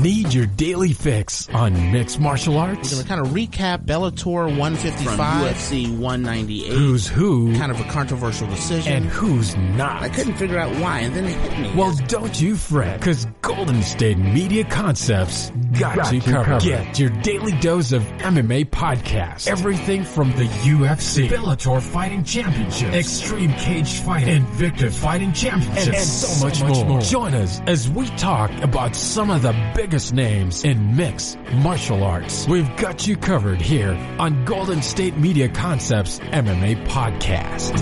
Need your daily fix on mixed martial arts? We're going to kind of recap Bellator 155. From UFC 198. Who's who? Kind of a controversial decision. And who's not? I couldn't figure out why, and then it hit me. Well, don't you fret, because Golden State Media Concepts got you covered. Get your daily dose of MMA podcasts. Everything from the UFC, Bellator Fighting Championships, Extreme Cage Fighting, Invicta Fighting Championships, and so much more. Join us as we talk about some of the biggest names in mixed martial arts. We've got you covered here on Golden State Media Concepts MMA Podcast.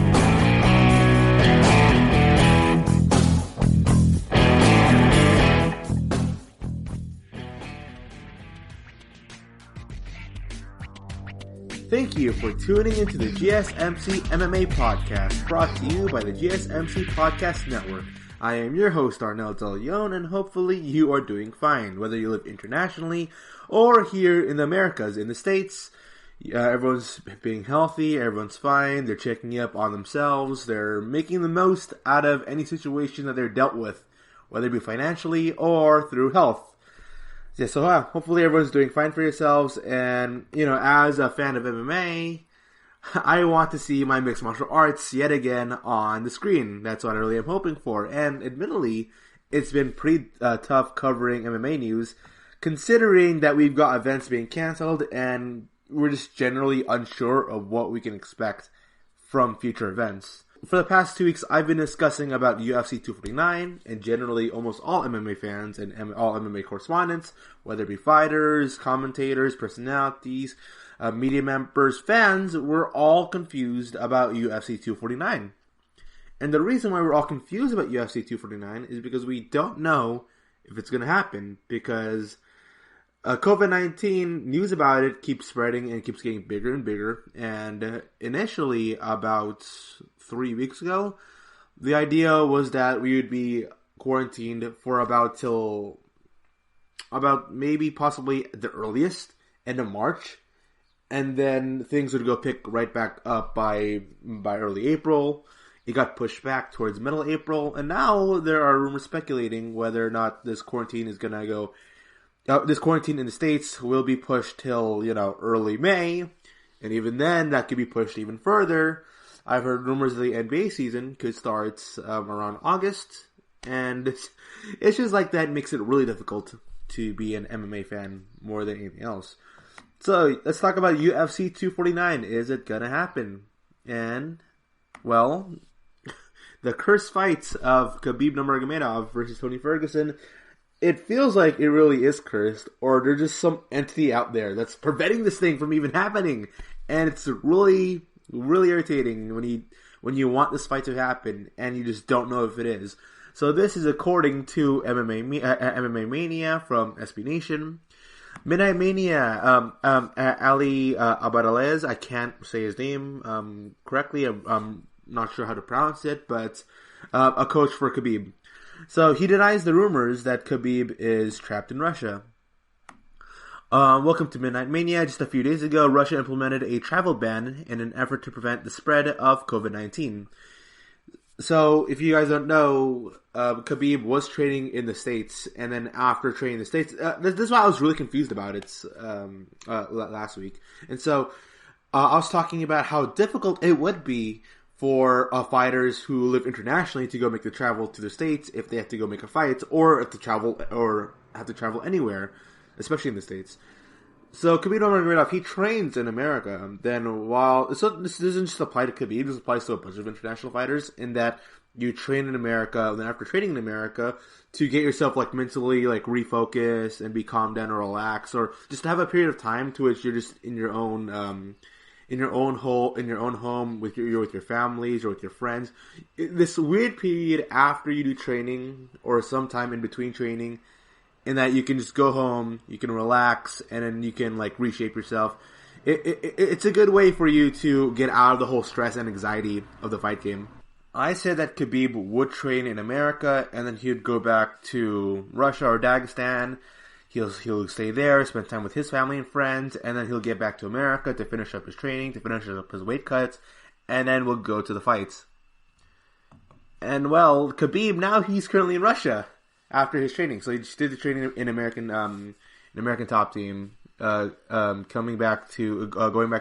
Thank you for tuning into the GSMC MMA Podcast, brought to you by the GSMC Podcast Network. I am your host, Arnel De Leon, and hopefully you are doing fine, whether you live internationally or here in the Americas, in the States. Everyone's being healthy, everyone's fine, they're checking up on themselves, they're making the most out of any situation that they're dealt with, whether it be financially or through health. Yeah, so hopefully everyone's doing fine for yourselves, and, as a fan of MMA, I want to see my mixed martial arts yet again on the screen. That's what I really am hoping for. And admittedly, it's been pretty tough covering MMA news, considering that we've got events being canceled and we're just generally unsure of what we can expect from future events. For the past 2 weeks, I've been discussing about UFC 249, and generally almost all MMA fans and all MMA correspondents, whether it be fighters, commentators, personalities, media members, fans, were all confused about UFC 249. And the reason why we're all confused about UFC 249 is because we don't know if it's going to happen, because COVID-19 news about it keeps spreading and keeps getting bigger and bigger. And initially, about 3 weeks ago, the idea was that we would be quarantined for about maybe possibly the earliest end of March. And then things would go pick right back up by early April. It got pushed back towards middle April. And now there are rumors speculating whether or not this quarantine is going to go... this quarantine in the States will be pushed till, early May. And even then, that could be pushed even further. I've heard rumors that the NBA season could start around August. And it's just like that makes it really difficult to be an MMA fan more than anything else. So, let's talk about UFC 249. Is it gonna happen? And, well, the cursed fights of Khabib Nurmagomedov versus Tony Ferguson, it feels like it really is cursed, or there's just some entity out there that's preventing this thing from even happening. And it's really, really irritating when you want this fight to happen and you just don't know if it is. So this is according to MMA Mania from SB Nation. Midnight Mania, Ali Abadalez, I can't say his name correctly, I'm not sure how to pronounce it, but a coach for Khabib. So he denies the rumors that Khabib is trapped in Russia. Welcome to Midnight Mania. Just a few days ago, Russia implemented a travel ban in an effort to prevent the spread of COVID-19. So, if you guys don't know, Khabib was training in the States, and then after training in the States, this is why I was really confused about it last week. And so, I was talking about how difficult it would be for fighters who live internationally to go make the travel to the States if they have to go make a fight, or have to travel anywhere, especially in the States. So Khabib Nurmagomedov, he trains in America. Then this doesn't just apply to Khabib, this applies to a bunch of international fighters, in that you train in America, and then after training in America, to get yourself mentally refocus and be calmed down or relax, or just to have a period of time to which you're just in your own home with your families or with your friends. This weird period after you do training, or sometime in between training, in that you can just go home, you can relax, and then you can reshape yourself. It's a good way for you to get out of the whole stress and anxiety of the fight game. I said that Khabib would train in America, and then he would go back to Russia or Dagestan. He'll stay there, spend time with his family and friends, and then he'll get back to America to finish up his training, to finish up his weight cuts, and then we'll go to the fights. And well, Khabib, now he's currently in Russia. after his training. So he just did the training in American Top Team, going back to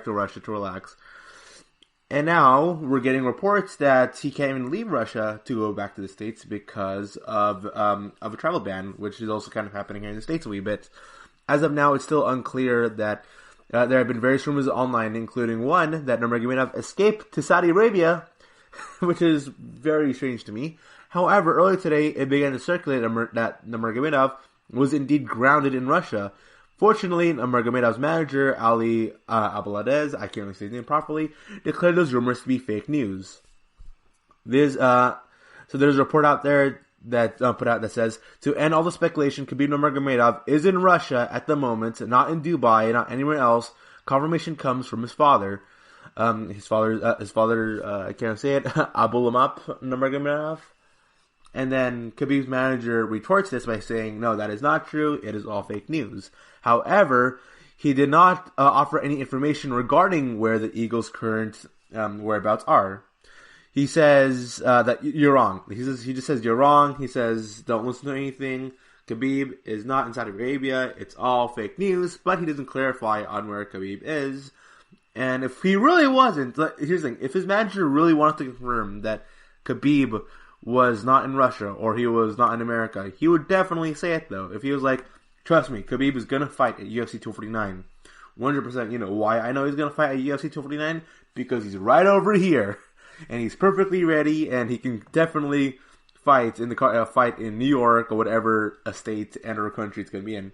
Russia to relax. And now we're getting reports that he can't even leave Russia to go back to the States because of a travel ban, which is also kind of happening here in the States a wee bit. As of now, it's still unclear that there have been various rumors online, including one that Nurmagomedov escaped to Saudi Arabia, which is very strange to me. However, earlier today, it began to circulate that Nurmagomedov was indeed grounded in Russia. Fortunately, Nurmagomedov's manager, Ali Abladez, I can't really say his name properly, declared those rumors to be fake news. There's a report out there that put out that says, to end all the speculation, Khabib Nurmagomedov is in Russia at the moment, not in Dubai, not anywhere else. Confirmation comes from his father. His father, I can't say it, Abulamap Nurmagomedov. And then Khabib's manager retorts this by saying, no, that is not true. It is all fake news. However, he did not offer any information regarding where the Eagles' current whereabouts are. He says that you're wrong. He just says you're wrong. He says don't listen to anything. Khabib is not in Saudi Arabia. It's all fake news. But he doesn't clarify on where Khabib is. And if he really wasn't, here's the thing: if his manager really wanted to confirm that Khabib was not in Russia or he was not in America, he would definitely say it though. If he was like, trust me, Khabib is gonna fight at UFC 249. 100%. You know why I know he's gonna fight at UFC 249? Because he's right over here, and he's perfectly ready, and he can definitely fight in New York or whatever a state and or country it's gonna be in.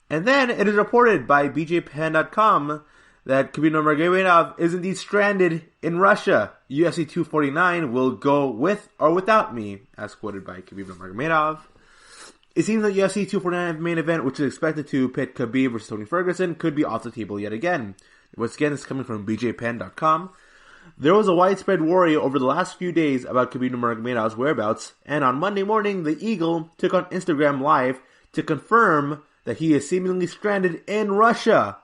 And then it is reported by BJPen.com that Khabib Nurmagomedov is indeed stranded in Russia. UFC 249 will go with or without me, as quoted by Khabib Nurmagomedov. It seems that UFC 249 main event, which is expected to pit Khabib versus Tony Ferguson, could be off the table yet again. Once again, this is coming from BJPen.com. There was a widespread worry over the last few days about Khabib Nurmagomedov's whereabouts, and on Monday morning, the Eagle took on Instagram Live to confirm that he is seemingly stranded in Russia.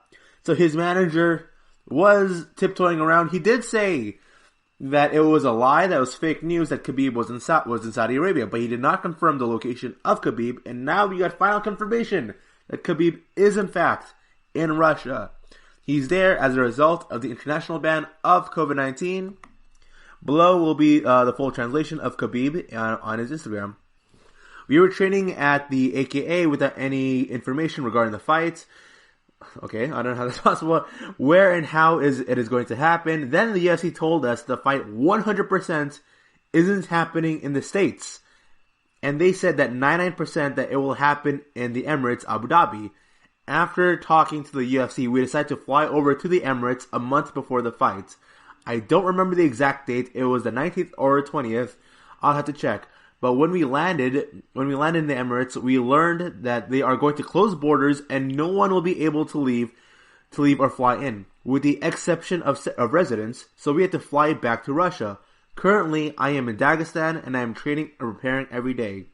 So his manager was tiptoeing around. He did say that it was a lie, that was fake news, that Khabib was in Saudi Arabia, but he did not confirm the location of Khabib, and now we got final confirmation that Khabib is in fact in Russia. He's there as a result of the international ban of COVID-19. Below will be the full translation of Khabib on his Instagram. We were training at the AKA without any information regarding the fight. Okay, I don't know how that's possible. Where and how it is going to happen. Then the UFC told us the fight 100% isn't happening in the States. And they said that 99% that it will happen in the Emirates, Abu Dhabi. After talking to the UFC, we decided to fly over to the Emirates a month before the fight. I don't remember the exact date. It was the 19th or 20th. I'll have to check. But when we landed in the Emirates, we learned that they are going to close borders and no one will be able to leave or fly in, with the exception of residents. So we had to fly back to Russia. Currently, I am in Dagestan and I am training and preparing every day.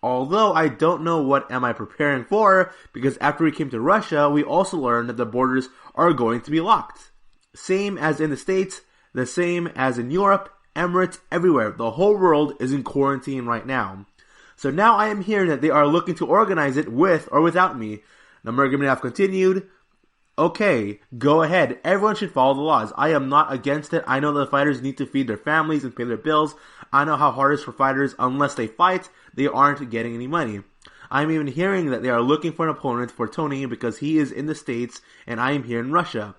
Although I don't know what am I preparing for, because after we came to Russia, we also learned that the borders are going to be locked. Same as in the States, the same as in Europe, Emirates, everywhere. The whole world is in quarantine right now. So now I am hearing that they are looking to organize it with or without me. Nurmagomedov continued, okay, go ahead. Everyone should follow the laws. I am not against it. I know the fighters need to feed their families and pay their bills. I know how hard it is for fighters. Unless they fight, they aren't getting any money. I'm even hearing that they are looking for an opponent for Tony because he is in the States and I am here in Russia.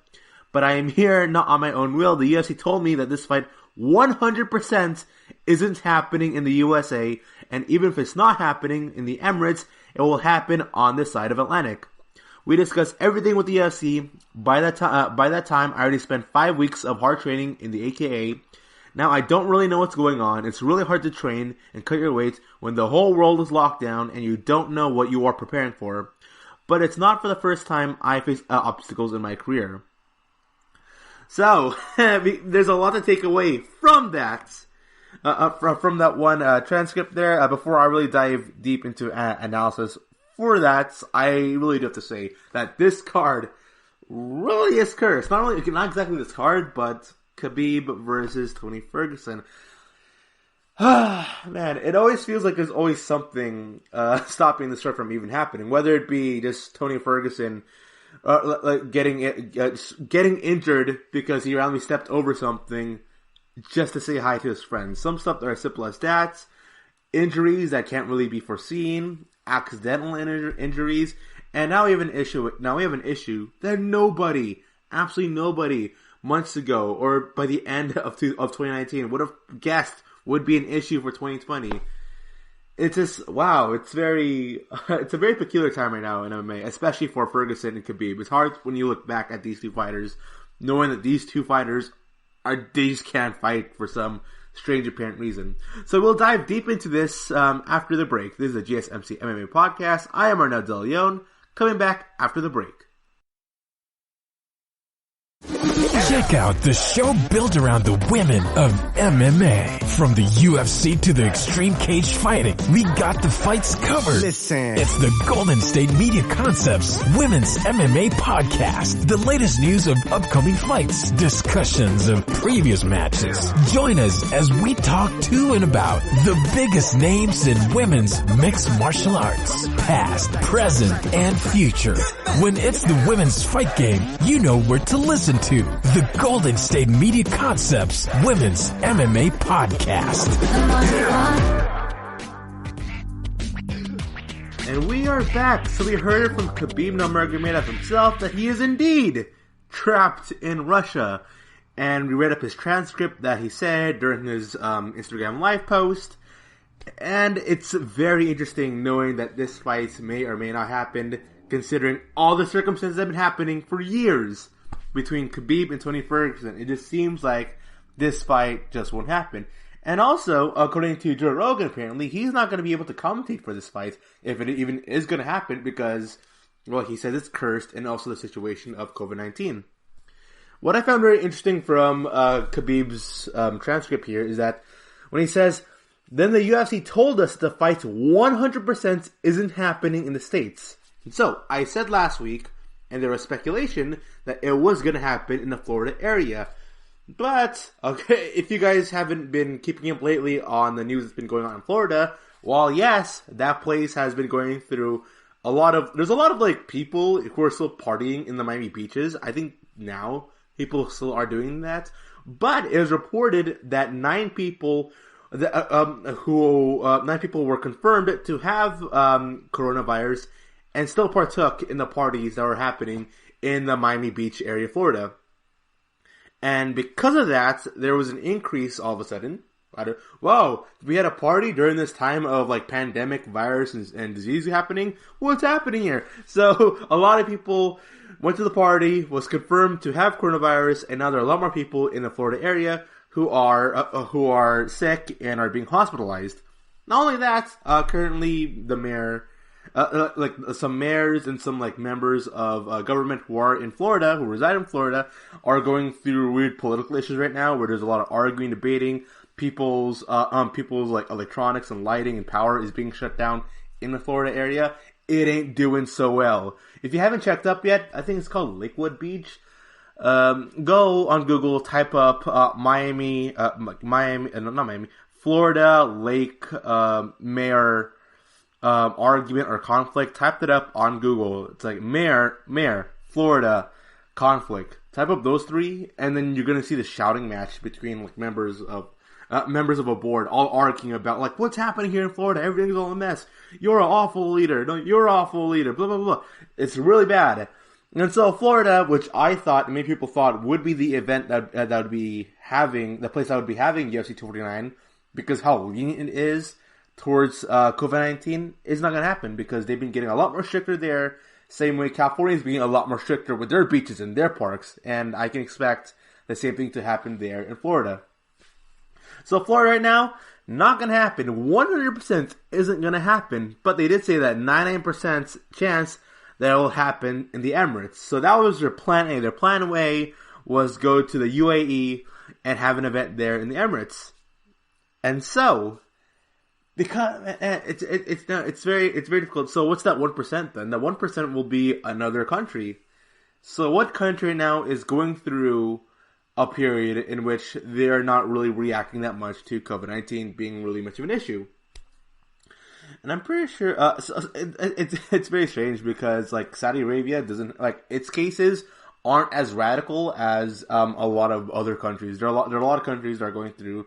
But I am here not on my own will. The UFC told me that this fight 100% isn't happening in the USA, and even if it's not happening in the Emirates, it will happen on this side of Atlantic. We discussed everything with the UFC. By that time, I already spent 5 weeks of hard training in the AKA. Now I don't really know what's going on. It's really hard to train and cut your weight when the whole world is locked down and you don't know what you are preparing for. But it's not for the first time I face obstacles in my career. So, there's a lot to take away from that, from that one transcript there. Before I really dive deep into analysis for that, I really do have to say that this card really is cursed. Not exactly this card, but Khabib versus Tony Ferguson. Man, it always feels like there's always something stopping this fight from even happening. Whether it be just Tony Ferguson like getting injured because he randomly stepped over something just to say hi to his friends. Some stuff that are simple as that. Injuries that can't really be foreseen. Accidental injuries. And now we have an issue. That nobody, absolutely nobody, months ago or by the end of 2019 would have guessed would be an issue for 2020. It's just, wow, it's a very peculiar time right now in MMA, especially for Ferguson and Khabib. It's hard when you look back at these two fighters, knowing that these two fighters they just can't fight for some strange apparent reason. So we'll dive deep into this after the break. This is the GSMC MMA podcast. I am Arnel De Leon, coming back after the break. Check out the show built around the women of MMA. From the UFC to the extreme cage fighting, we got the fights covered. Listen. It's the Golden State Media Concepts Women's MMA Podcast. The latest news of upcoming fights, discussions of previous matches. Join us as we talk to and about the biggest names in women's mixed martial arts. Past, present, and future. When it's the women's fight game, you know where to listen to. The Golden State Media Concepts Women's MMA Podcast. And we are back. So we heard from Khabib Nurmagomedov himself that he is indeed trapped in Russia. And we read up his transcript that he said during his Instagram live post. And it's very interesting knowing that this fight may or may not happen, considering all the circumstances that have been happening for years between Khabib and Tony Ferguson. It just seems like this fight just won't happen. And also, according to Joe Rogan, apparently, he's not going to be able to commentate for this fight if it even is going to happen because, well, he says it's cursed, and also the situation of COVID-19. What I found very interesting from Khabib's transcript here is that when he says, then the UFC told us the fight 100% isn't happening in the States. And so, I said last week, and there was speculation that it was going to happen in the Florida area. But, okay, if you guys haven't been keeping up lately on the news that's been going on in Florida, well, yes, that place has been going through there's a lot of, like, people who are still partying in the Miami beaches. I think now people still are doing that. But it was reported that 9 people were confirmed to have coronavirus and still partook in the parties that were happening in the Miami Beach area, Florida. And because of that, there was an increase all of a sudden. Whoa, we had a party during this time of like pandemic, virus, and disease happening? What's happening here? So a lot of people went to the party, was confirmed to have coronavirus, and now there are a lot more people in the Florida area who are sick and are being hospitalized. Not only that, currently the mayor, like some mayors and some like members of government who are in Florida, who reside in Florida, are going through weird political issues right now, where there's a lot of arguing, debating. People's like electronics and lighting and power is being shut down in the Florida area. It ain't doing so well. If you haven't checked up yet, I think it's called Lakewood Beach. Go on Google, type up Florida Lake mayor argument or conflict. Type it up on Google. It's like mayor Florida conflict. Type up those 3, and then you're gonna see the shouting match between like members of a board all arguing about like what's happening here in Florida. Everything's all a mess. You're an awful leader. No, you're an awful leader. Blah blah blah. It's really bad. And so Florida, which I thought, and many people thought, would be the event that would be having, the place that would be having UFC 249, because how lenient it is towards COVID-19, is not going to happen, because they've been getting a lot more stricter there, same way California is being a lot more stricter with their beaches and their parks, and I can expect the same thing to happen there in Florida. So Florida right now, not going to happen. 100% isn't going to happen, but they did say that 99% chance that will happen in the Emirates. So that was their plan A. Their plan A was go to the UAE and have an event there in the Emirates. And so, because it's very difficult. So what's that 1% then? That 1% will be another country. So what country now is going through a period in which they're not really reacting that much to COVID-19 being really much of an issue. And I'm pretty sure it's very strange because like Saudi Arabia doesn't like its cases aren't as radical as a lot of other countries. There are a lot of countries that are going through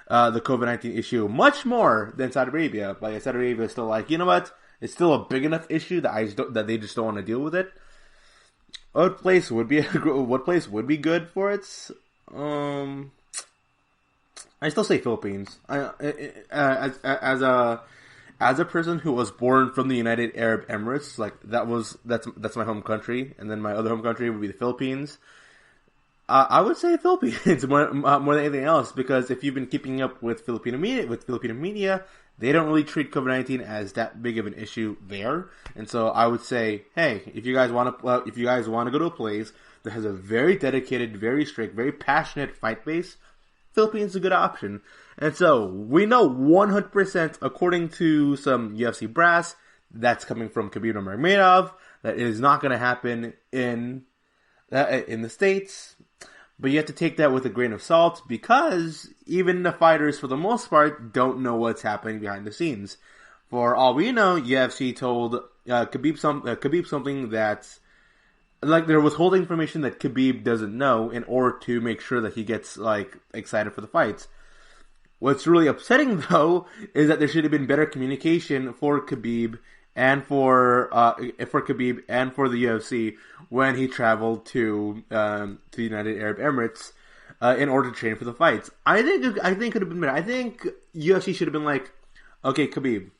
the COVID-19 issue much more than Saudi Arabia. But Saudi Arabia is still like, you know what? It's still a big enough issue that they just don't want to deal with it. What place would be good for it? I still say Philippines. As a person who was born from the United Arab Emirates, like that's my home country, and then my other home country would be the Philippines. I would say Philippines more than anything else, because if you've been keeping up with Filipino media, they don't really treat COVID-19 as that big of an issue there. And so I would say, hey, if you guys want to go to a place that has a very dedicated, very strict, very passionate fight base, Philippines is a good option. And so we know 100%, according to some UFC brass, that's coming from Khabib Nurmagomedov, that it is not going to happen in the States. But you have to take that with a grain of salt, because even the fighters, for the most part, don't know what's happening behind the scenes. For all we know, UFC told Khabib something that's like they're withholding information that Khabib doesn't know in order to make sure that he gets like excited for the fights. What's really upsetting, though, is that there should have been better communication for Khabib and for Khabib and for the UFC when he traveled to the United Arab Emirates in order to train for the fights. I think it could have been better. I think UFC should have been like, okay, Khabib,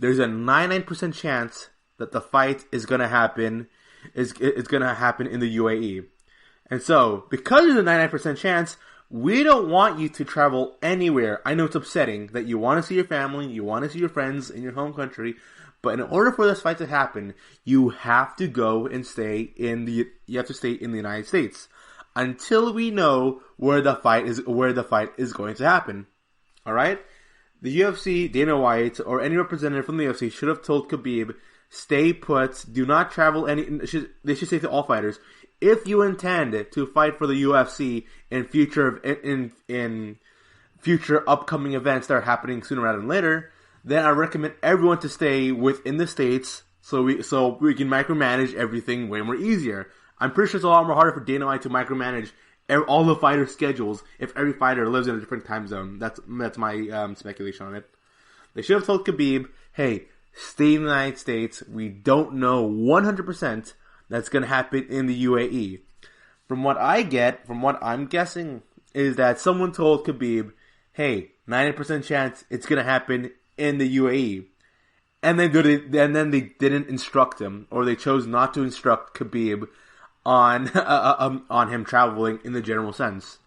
there's a 99% chance that the fight is going to happen. Is going to happen in the UAE, and so because there's a 99% chance, we don't want you to travel anywhere. I know it's upsetting that you want to see your family, you want to see your friends in your home country, but in order for this fight to happen, you have to go and stay in the United States until we know where the fight is going to happen. All right, the UFC, Dana White, or any representative from the UFC should have told Khabib, stay put, do not travel they should say to all fighters, if you intend to fight for the UFC in future upcoming events that are happening sooner rather than later, then I recommend everyone to stay within the States so we can micromanage everything way more easier. I'm pretty sure it's a lot more harder for Dana White to micromanage all the fighters' schedules if every fighter lives in a different time zone. That's my speculation on it. They should have told Khabib, hey, stay in the United States. We don't know 100% that's going to happen in the UAE. From what I'm guessing, is that someone told Khabib, hey, 90% chance it's going to happen in the UAE. And then they didn't instruct him, or they chose not to instruct Khabib on him traveling in the general sense.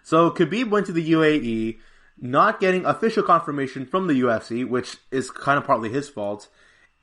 So Khabib went to the UAE, not getting official confirmation from the UFC, which is kind of partly his fault.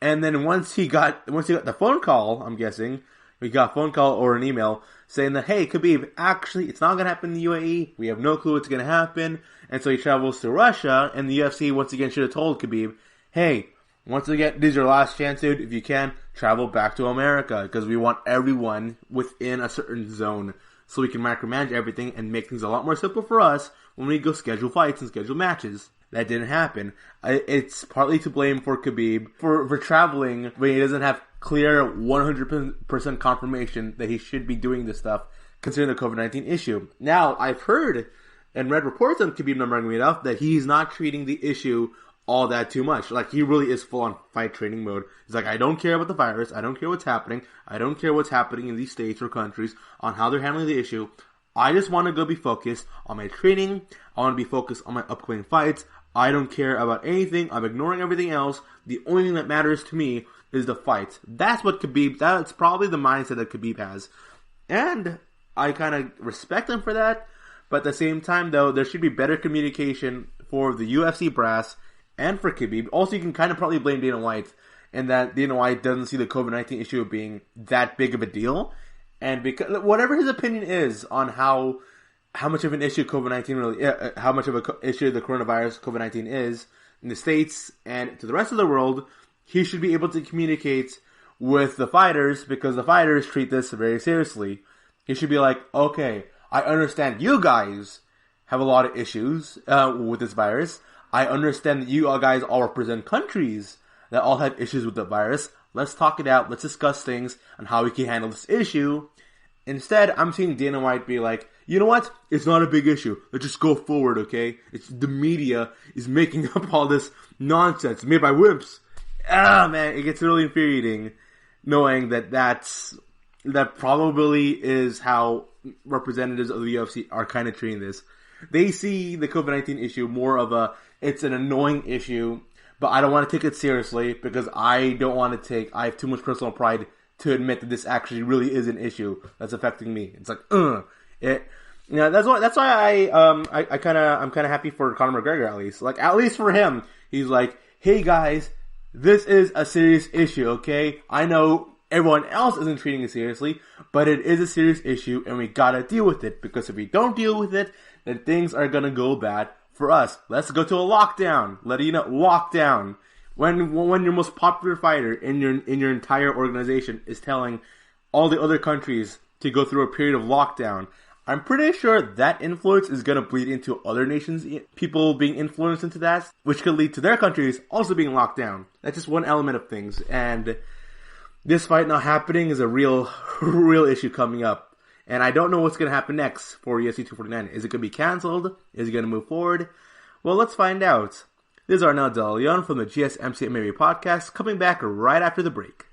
And then once he got the phone call, I'm guessing, we got a phone call or an email saying that, hey, Khabib, actually, it's not going to happen in the UAE. We have no clue what's going to happen. And so he travels to Russia, and the UFC once again should have told Khabib, hey, once again, this is your last chance, dude. If you can, travel back to America, because we want everyone within a certain zone so we can micromanage everything and make things a lot more simple for us when we go schedule fights and schedule matches. That didn't happen. It's partly to blame for Khabib for traveling when he doesn't have clear 100% confirmation that he should be doing this stuff, considering the COVID-19 issue. Now, I've heard and read reports on Khabib Nurmagomedov that he's not treating the issue all that too much. Like, he really is full on fight training mode. He's like, I don't care about the virus. I don't care what's happening. I don't care what's happening in these states or countries on how they're handling the issue. I just want to go be focused on my training. I want to be focused on my upcoming fights. I don't care about anything. I'm ignoring everything else. The only thing that matters to me is the fight. That's probably the mindset that Khabib has. And I kind of respect him for that. But at the same time, though, there should be better communication for the UFC brass and for Khabib. Also, you can kind of probably blame Dana White, in that Dana White doesn't see the COVID-19 issue being that big of a deal. And because whatever his opinion is on how much of an issue COVID-19 really, how much of an issue the coronavirus COVID-19 is in the States and to the rest of the world, he should be able to communicate with the fighters, because the fighters treat this very seriously. He should be like, okay, I understand you guys have a lot of issues with this virus. I understand that you all guys all represent countries that all have issues with the virus. Let's talk it out. Let's discuss things on how we can handle this issue. Instead, I'm seeing Dana White be like, you know what? It's not a big issue. Let's just go forward, okay? It's the media is making up all this nonsense made by wimps. Man, it gets really infuriating knowing that that probably is how representatives of the UFC are kind of treating this. They see the COVID-19 issue more of it's an annoying issue, but I don't want to take it seriously because I have too much personal pride to admit that this actually really is an issue that's affecting me. It's like, that's why I'm kind of happy for Conor McGregor at least. Like, at least for him, he's like, hey guys, this is a serious issue, okay? I know everyone else isn't treating it seriously, but it is a serious issue and we gotta deal with it because if we don't deal with it, then things are gonna go bad for us. Let's go to a lockdown. Lockdown. When your most popular fighter in your entire organization is telling all the other countries to go through a period of lockdown, I'm pretty sure that influence is going to bleed into other nations, people being influenced into that, which could lead to their countries also being locked down. That's just one element of things, and this fight not happening is a real issue coming up. And I don't know what's going to happen next for UFC 249. Is it going to be cancelled? Is it going to move forward? Well, let's find out. This is Arnel De Leon from the GSMC MMA podcast, coming back right after the break.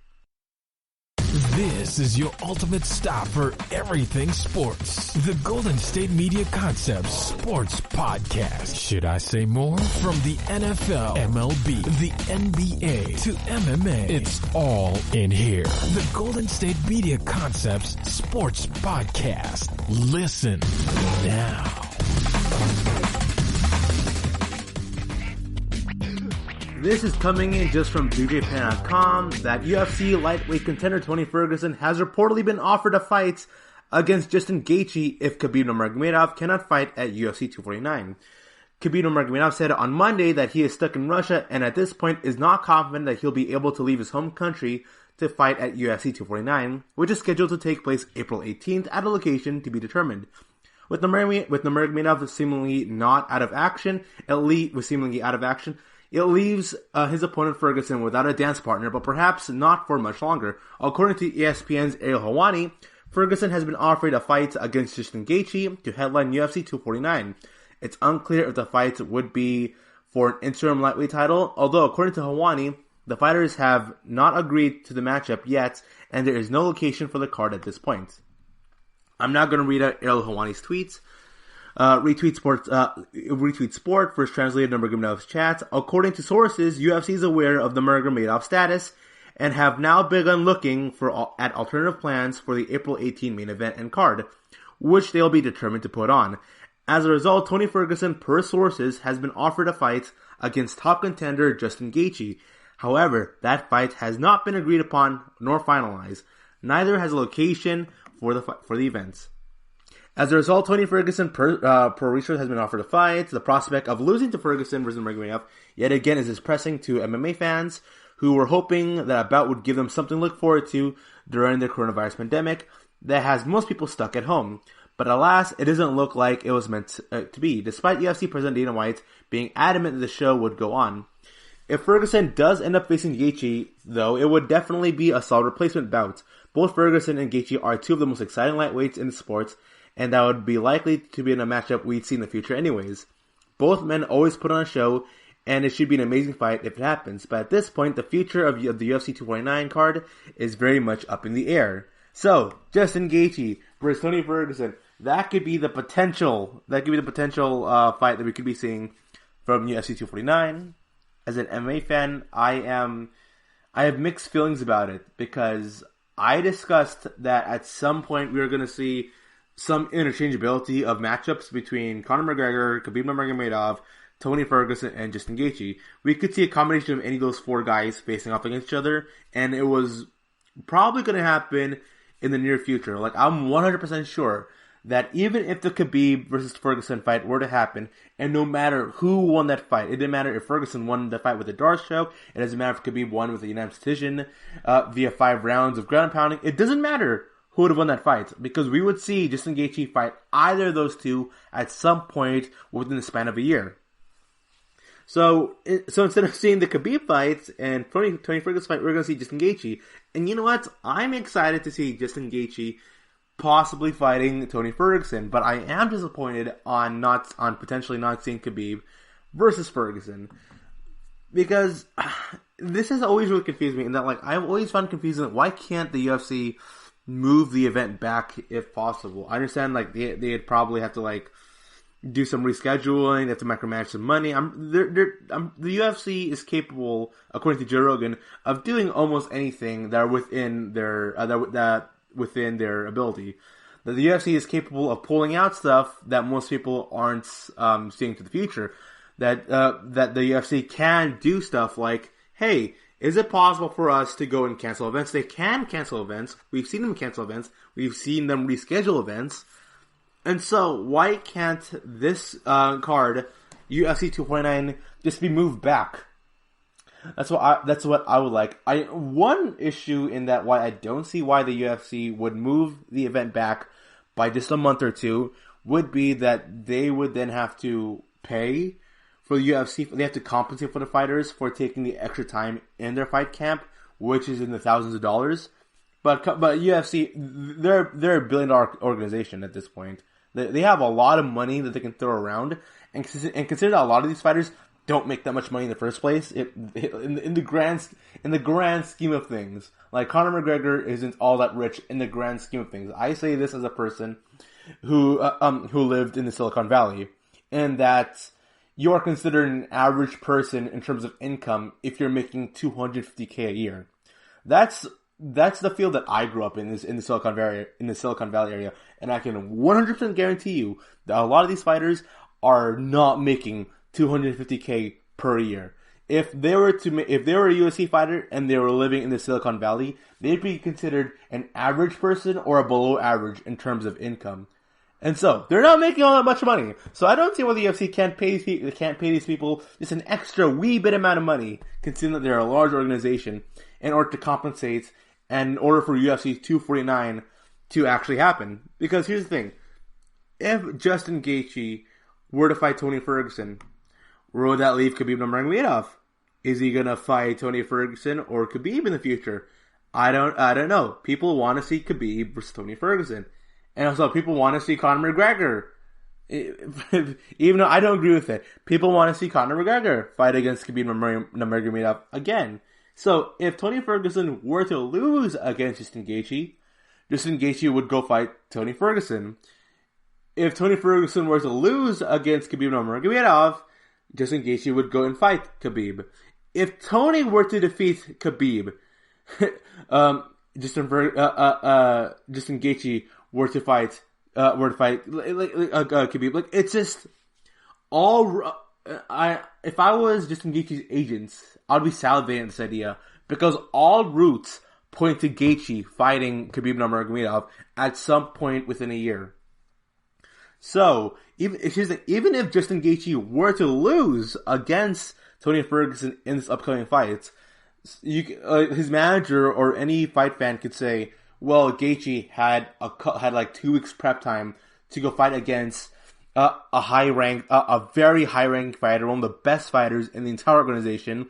This is your ultimate stop for everything sports. The Golden State Media Concepts Sports Podcast. Should I say more? From the NFL, MLB, the NBA to MMA, it's all in here. The Golden State Media Concepts Sports Podcast. Listen now. This is coming in just from BJPen.com that UFC lightweight contender Tony Ferguson has reportedly been offered a fight against Justin Gaethje if Khabib Nurmagomedov cannot fight at UFC 249. Khabib Nurmagomedov said on Monday that he is stuck in Russia and at this point is not confident that he'll be able to leave his home country to fight at UFC 249, which is scheduled to take place April 18th at a location to be determined. With Nurmagomedov seemingly out of action, it leaves his opponent Ferguson without a dance partner, but perhaps not for much longer. According to ESPN's Ariel Helwani, Ferguson has been offered a fight against Justin Gaethje to headline UFC 249. It's unclear if the fight would be for an interim lightweight title, although according to Helwani, the fighters have not agreed to the matchup yet, and there is no location for the card at this point. I'm not going to read out Ariel Helwani's tweets. Retweet Sport first translated Nurmagomedov's chat. According to sources, UFC is aware of the Nurmagomedov status and have now begun looking at alternative plans for the April 18 main event and card, which they'll be determined to put on. As a result, Tony Ferguson, per sources, has been offered a fight against top contender Justin Gaethje. However, that fight has not been agreed upon nor finalized. Neither has a location for the events. As a result, Tony Ferguson, per research, has been offered a fight. The prospect of losing to Ferguson versus Nurmagomedov yet again is pressing to MMA fans who were hoping that a bout would give them something to look forward to during the coronavirus pandemic that has most people stuck at home. But alas, it doesn't look like it was meant to be, despite UFC President Dana White being adamant that the show would go on. If Ferguson does end up facing Gaethje, though, it would definitely be a solid replacement bout. Both Ferguson and Gaethje are two of the most exciting lightweights in the sport, and that would be likely to be in a matchup we'd see in the future anyways. Both men always put on a show, and it should be an amazing fight if it happens, but at this point, the future of the UFC 249 card is very much up in the air. So, Justin Gaethje versus Tony Ferguson, that could be the potential fight that we could be seeing from UFC 249. As an MMA fan, I have mixed feelings about it, because I discussed that at some point we were going to see some interchangeability of matchups between Conor McGregor, Khabib Nurmagomedov, Tony Ferguson, and Justin Gaethje. We could see a combination of any of those four guys facing off against each other, and it was probably going to happen in the near future. Like, I'm 100% sure that even if the Khabib versus Ferguson fight were to happen, and no matter who won that fight, it didn't matter if Ferguson won the fight with a Darce choke, it doesn't matter if Khabib won with a unanimous decision via 5 rounds of ground pounding, it doesn't matter who would have won that fight, because we would see Justin Gaethje fight either of those two at some point within the span of a year. So instead of seeing the Khabib fights and Tony Ferguson fight, we're going to see Justin Gaethje. And you know what? I'm excited to see Justin Gaethje possibly fighting Tony Ferguson, but I am disappointed on potentially not seeing Khabib versus Ferguson, because this has always really confused me. In that, like, I've always found confusing. Why can't the UFC move the event back if possible? I understand, like, they'd probably have to, like, do some rescheduling. They have to micromanage some money. The UFC is capable, according to Joe Rogan, of doing almost anything that are within their within their ability. That the UFC is capable of pulling out stuff that most people aren't seeing to the future. That the UFC can do stuff like, hey, is it possible for us to go and cancel events? They can cancel events. We've seen them cancel events. We've seen them reschedule events. And so, why can't this card, UFC 249, just be moved back? That's what I would like. One issue in that why I don't see why the UFC would move the event back by just a month or two would be that they would then have to pay for the UFC. They have to compensate for the fighters for taking the extra time in their fight camp, which is in the thousands of dollars. But UFC, they're a $1 billion organization at this point. They have a lot of money that they can throw around, and consider that a lot of these fighters don't make that much money in the first place. In the grand scheme of things, like Conor McGregor isn't all that rich in the grand scheme of things. I say this as a person who lived in the Silicon Valley, and that you are considered an average person in terms of income if you're making $250K a year. That's the field that I grew up in the Silicon Valley area, and I can 100% guarantee you that a lot of these fighters are not making $250K per year. If they were a UFC fighter and they were living in the Silicon Valley, they'd be considered an average person or a below average in terms of income. And so, they're not making all that much money. So I don't see why the UFC can't pay these people just an extra wee bit amount of money, considering that they're a large organization, in order to compensate and in order for UFC 249 to actually happen. Because here's the thing. If Justin Gaethje were to fight Tony Ferguson, where would that leave Khabib Nurmagomedov? Is he gonna fight Tony Ferguson or Khabib in the future? I don't know. People want to see Khabib versus Tony Ferguson. And also, people want to see Conor McGregor. Even though I don't agree with it. People want to see Conor McGregor fight against Khabib Nurmagomedov again. So, if Tony Ferguson were to lose against Justin Gaethje would go fight Tony Ferguson. If Tony Ferguson were to lose against Khabib Nurmagomedov, Justin Gaethje would go and fight Khabib. If Tony were to defeat Khabib, Justin Gaethje were to fight Khabib. Like, it's just all. If I was Justin Gaethje's agent, I'd be salivating at this idea, because all routes point to Gaethje fighting Khabib Nurmagomedov at some point within a year. So even if Justin Gaethje were to lose against Tony Ferguson in this upcoming fight, his manager or any fight fan could say, well, Gaethje had like 2 weeks prep time to go fight against a very high ranked fighter, one of the best fighters in the entire organization,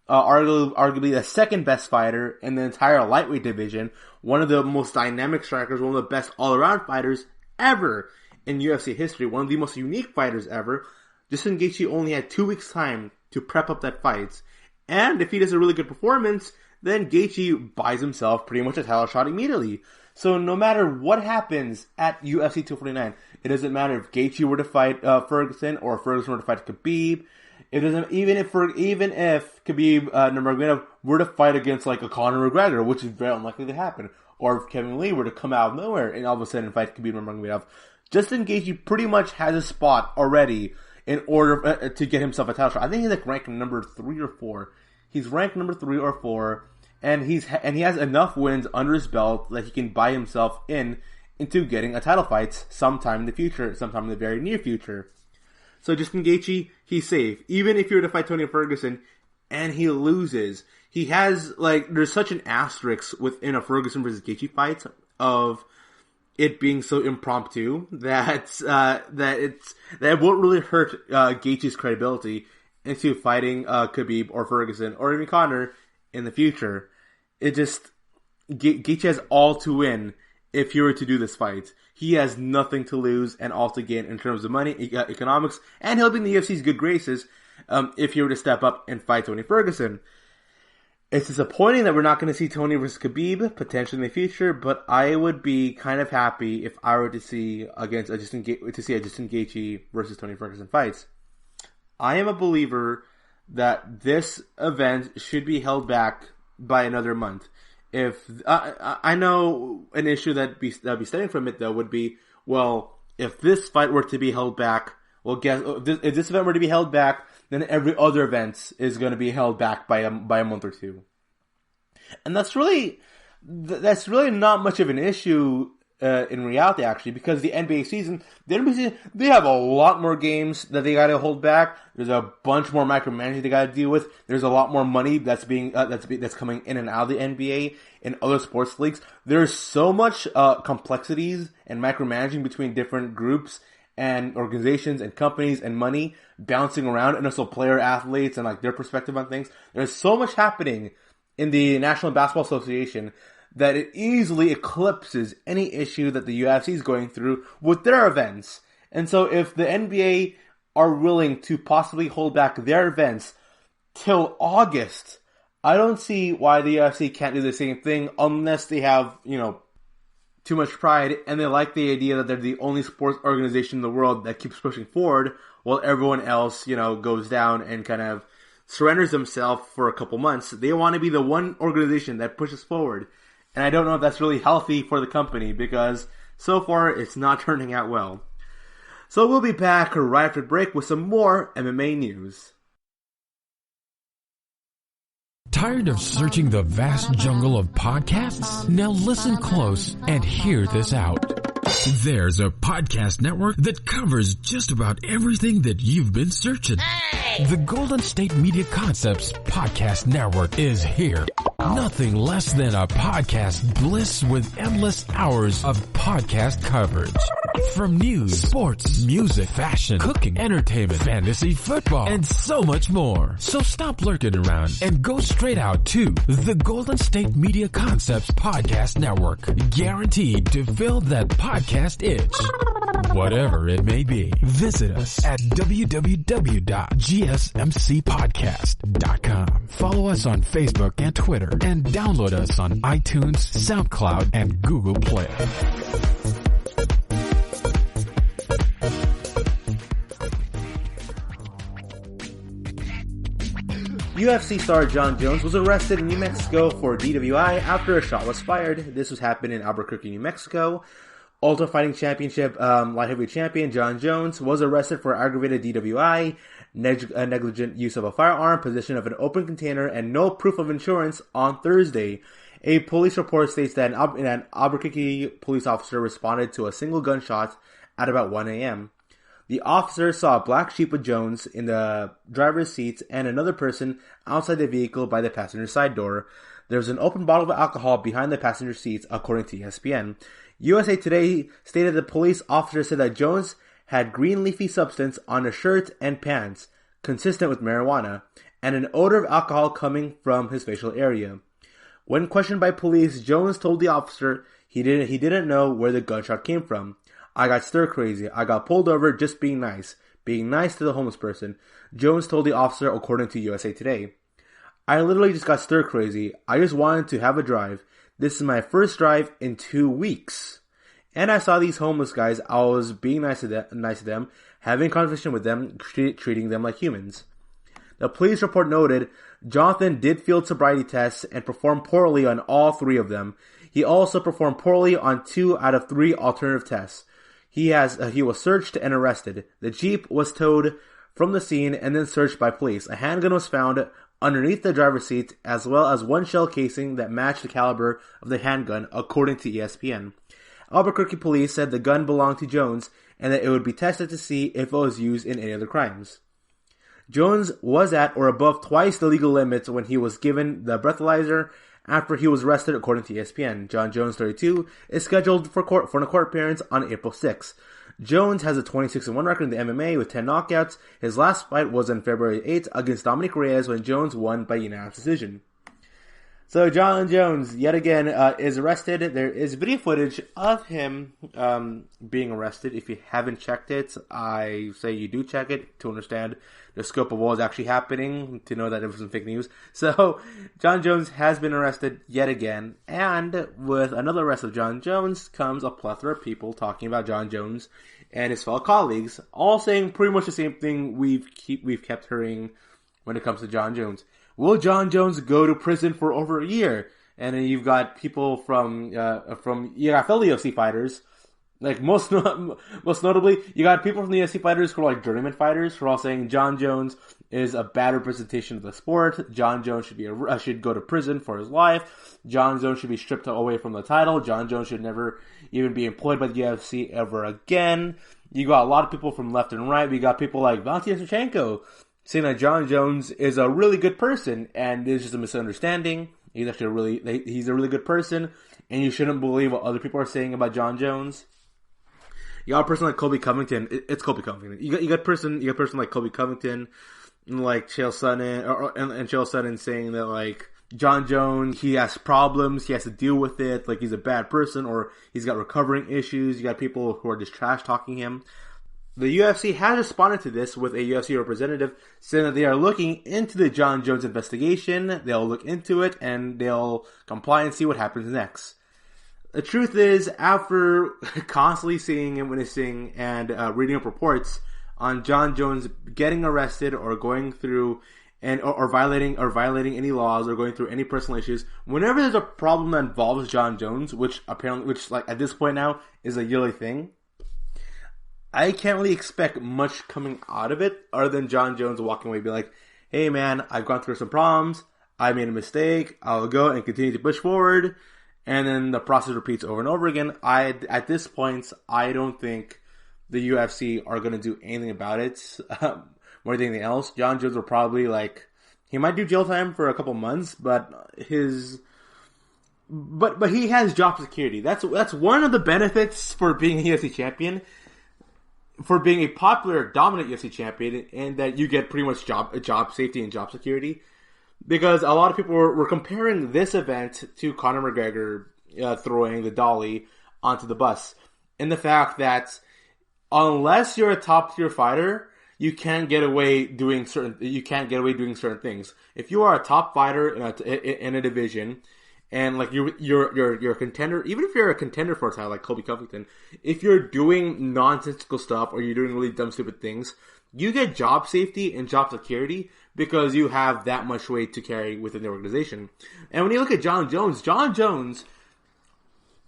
arguably the second best fighter in the entire lightweight division, one of the most dynamic strikers, one of the best all around fighters ever in UFC history, one of the most unique fighters ever. Justin Gaethje only had 2 weeks time to prep up that fight, and if he does a really good performance, then Gaethje buys himself pretty much a title shot immediately. So no matter what happens at UFC 249, it doesn't matter if Gaethje were to fight Ferguson or Ferguson were to fight Khabib. It doesn't even if Khabib Nurmagomedov were to fight against like a Conor McGregor, which is very unlikely to happen, or if Kevin Lee were to come out of nowhere and all of a sudden fight Khabib Nurmagomedov, Justin Gaethje pretty much has a spot already in order to get himself a title shot. I think he's like ranked number 3 or 4. He's ranked number 3 or 4. And he has enough wins under his belt that he can buy himself into getting a title fight sometime in the future, sometime in the very near future. So Justin Gaethje, he's safe. Even if you were to fight Tony Ferguson and he loses, he has, like, there's such an asterisk within a Ferguson versus Gaethje fight of it being so impromptu that it won't really hurt Gaethje's credibility into fighting Khabib or Ferguson or even Conor in the future. It just Gaethje has all to win if he were to do this fight. He has nothing to lose and all to gain in terms of money, economics, and he'll be in the UFC's good graces if he were to step up and fight Tony Ferguson. It's disappointing that we're not going to see Tony versus Khabib potentially in the future, but I would be kind of happy if I were to see a Justin Gaethje versus Tony Ferguson fights. I am a believer that this event should be held back by another month. If I know an issue that'd be stemming from it though would be, well, if this fight were to be held back, well, if this event were to be held back, then every other event is going to be held back by a month or two, and that's really not much of an issue in reality, actually, because the NBA season, they have a lot more games that they got to hold back. There's a bunch more micromanaging they got to deal with. There's a lot more money that's coming in and out of the NBA and other sports leagues. There's so much complexities and micromanaging between different groups and organizations and companies and money bouncing around, and also player athletes and like their perspective on things. There's so much happening in the National Basketball Association that it easily eclipses any issue that the UFC is going through with their events. And so if the NBA are willing to possibly hold back their events till August, I don't see why the UFC can't do the same thing unless they have, too much pride and they like the idea that they're the only sports organization in the world that keeps pushing forward while everyone else, goes down and kind of surrenders themselves for a couple months. They want to be the one organization that pushes forward. And I don't know if that's really healthy for the company because so far it's not turning out well. So we'll be back right after the break with some more MMA news. Tired of searching the vast jungle of podcasts? Now listen close and hear this out. There's a podcast network that covers just about everything that you've been searching. Hey! The Golden State Media Concepts Podcast Network is here. Nothing less than a podcast bliss with endless hours of podcast coverage. From news, sports, music, fashion, cooking, entertainment, fantasy, football, and so much more. So stop lurking around and go straight out to the Golden State Media Concepts Podcast Network. Guaranteed to fill that podcast itch. Whatever it may be. Visit us at www.gsmcpodcast.com. Follow us on Facebook and Twitter, and download us on iTunes, SoundCloud, and Google Play. UFC star Jon Jones was arrested in New Mexico for DWI after a shot was fired. This was happening in Albuquerque, New Mexico. Ultimate Fighting Championship light heavyweight champion Jon Jones was arrested for aggravated DWI, negligent use of a firearm, possession of an open container, and no proof of insurance on Thursday. A police report states that an Albuquerque police officer responded to a single gunshot at about 1 a.m. The officer saw a black Jeep with Jones in the driver's seat and another person outside the vehicle by the passenger side door. There was an open bottle of alcohol behind the passenger seats, according to ESPN. USA Today stated the police officer said that Jones had green leafy substance on his shirt and pants, consistent with marijuana, and an odor of alcohol coming from his facial area. When questioned by police, Jones told the officer he didn't know where the gunshot came from. I got stir crazy. I got pulled over just being nice to the homeless person, Jones told the officer, according to USA Today. I literally just got stir crazy. I just wanted to have a drive. This is my first drive in 2 weeks. And I saw these homeless guys. I was being nice to them, having a conversation with them, treating them like humans. The police report noted Jonathan did field sobriety tests and performed poorly on all 3 of them. He also performed poorly on 2 out of 3 alternative tests. He was searched and arrested. The Jeep was towed from the scene and then searched by police. A handgun was found underneath the driver's seat, as well as 1 shell casing that matched the caliber of the handgun, according to ESPN. Albuquerque police said the gun belonged to Jones and that it would be tested to see if it was used in any other crimes. Jones was at or above twice the legal limits when he was given the breathalyzer after he was arrested, according to ESPN. Jon Jones, 32, is scheduled for a court appearance on April 6th. Jones has a 26-1 record in the MMA with 10 knockouts. His last fight was on February 8th against Dominic Reyes when Jones won by unanimous decision. So Jon Jones, yet again, is arrested. There is video footage of him being arrested. If you haven't checked it, I say you do check it to understand the scope of what was actually happening, to know that it wasn't fake news. So Jon Jones has been arrested yet again, and with another arrest of Jon Jones comes a plethora of people talking about Jon Jones and his fellow colleagues, all saying pretty much the same thing we've kept hearing when it comes to Jon Jones. Will Jon Jones go to prison for over a year? And then you've got people from fellow UFC fighters, like most notably, you got people from the UFC fighters who are like journeyman fighters, who are all saying Jon Jones is a bad representation of the sport. Jon Jones should go to prison for his life. Jon Jones should be stripped away from the title. Jon Jones should never even be employed by the UFC ever again. You got a lot of people from left and right. We got people like Valentina Shevchenko saying that Jon Jones is a really good person, and it's just a misunderstanding. He's actually he's a really good person, and you shouldn't believe what other people are saying about Jon Jones. You got a person like Colby Covington. It's Colby Covington. You got a person like Colby Covington, like Chael Sonnen, and Chael Sonnen saying that like Jon Jones, he has problems, he has to deal with it, like he's a bad person, or he's got recovering issues. You got people who are just trash talking him. The UFC has responded to this with a UFC representative saying that they are looking into the Jon Jones investigation. They'll look into it and they'll comply and see what happens next. The truth is, after constantly seeing and witnessing and reading up reports on Jon Jones getting arrested or going through or violating any laws or going through any personal issues, whenever there's a problem that involves Jon Jones, which like at this point now is a yearly thing, I can't really expect much coming out of it other than Jon Jones walking away and be like, hey man, I've gone through some problems, I made a mistake, I'll go and continue to push forward, and then the process repeats over and over again. At this point, I don't think the UFC are going to do anything about it more than anything else. Jon Jones will probably, like, he might do jail time for a couple months, but but he has job security. That's one of the benefits for being a UFC champion, for being a popular, dominant UFC champion, and that you get pretty much job safety and job security. Because a lot of people were comparing this event to Conor McGregor throwing the dolly onto the bus, and the fact that unless you're a top tier fighter, you can't get away doing certain things. If you are a top fighter in a division, and like you're a contender, even if you're a contender for a title like Colby Covington, if you're doing nonsensical stuff or you're doing really dumb, stupid things, you get job safety and job security because you have that much weight to carry within the organization. And when you look at Jon Jones,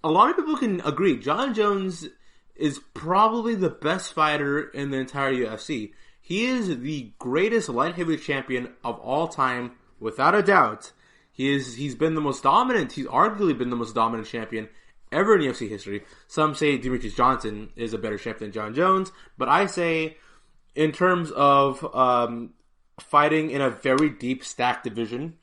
a lot of people can agree, Jon Jones is probably the best fighter in the entire UFC. He is the greatest light heavyweight champion of all time, without a doubt. He's been the most dominant. He's arguably been the most dominant champion ever in UFC history. Some say Demetrius Johnson is a better champion than Jon Jones, but I say, in terms of fighting in a very deep stacked division,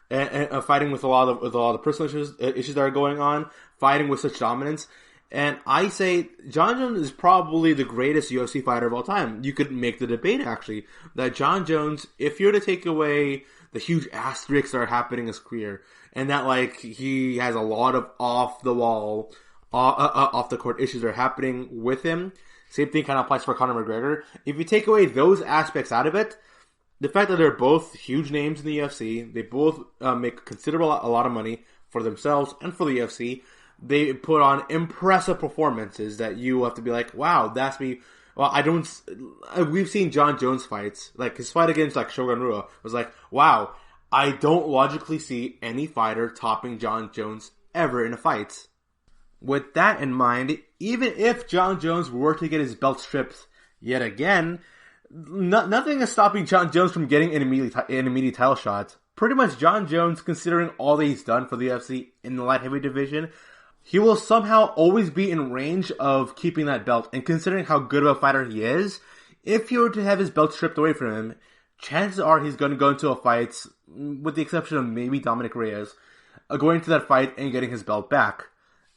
and fighting with a lot of the personal issues that are going on, fighting with such dominance, and I say Jon Jones is probably the greatest UFC fighter of all time. You could make the debate actually that Jon Jones, if you're to take away the huge asterisks that are happening in his career, and that like he has a lot of off the court issues that are happening with him. Same thing kind of applies for Conor McGregor. If you take away those aspects out of it, the fact that they're both huge names in the UFC, they both make a lot of money for themselves and for the UFC. They put on impressive performances that you have to be like, wow, that's me. Well, we've seen Jon Jones fights, like his fight against like Shogun Rua was like, wow, I don't logically see any fighter topping Jon Jones ever in a fight. With that in mind, even if Jon Jones were to get his belt stripped yet again, nothing is stopping Jon Jones from getting an immediate title shot. Pretty much Jon Jones, considering all that he's done for the UFC in the light heavy division, he will somehow always be in range of keeping that belt. And considering how good of a fighter he is, if he were to have his belt stripped away from him, chances are he's going to go into a fight with the exception of maybe Dominic Reyes, going to that fight and getting his belt back.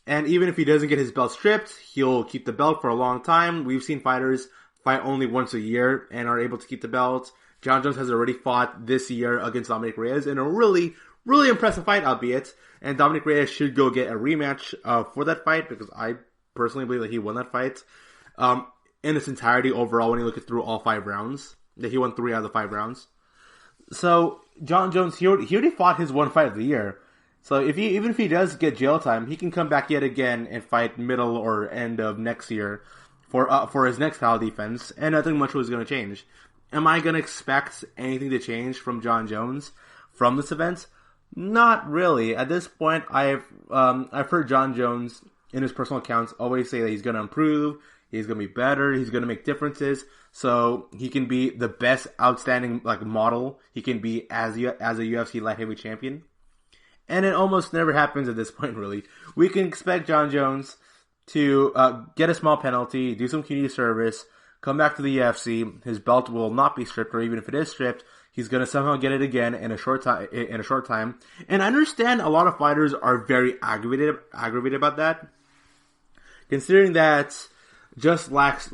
And even if he doesn't get his belt stripped, he'll keep the belt for a long time. We've seen fighters fight only once a year and are able to keep the belt. John Jones has already fought this year against Dominic Reyes in a really, really impressive fight, albeit. And Dominic Reyes should go get a rematch for that fight, because I personally believe that he won that fight in its entirety overall when you look at through all 5 rounds. That he won 3 out of the 5 rounds. So, John Jones, he already fought his one fight of the year. So, even if he does get jail time, he can come back yet again and fight middle or end of next year for his next title defense, and nothing much was going to change. Am I going to expect anything to change from John Jones from this event? Not really. At this point, I've heard John Jones in his personal accounts always say that he's going to improve, he's going to be better, he's going to make differences, so he can be the best outstanding model he can be as a UFC light heavyweight champion. And it almost never happens at this point, really. We can expect John Jones to get a small penalty, do some community service, come back to the UFC. His belt will not be stripped, or even if it is stripped, he's going to somehow get it again in a short time. And I understand a lot of fighters are very aggravated about that, considering that just last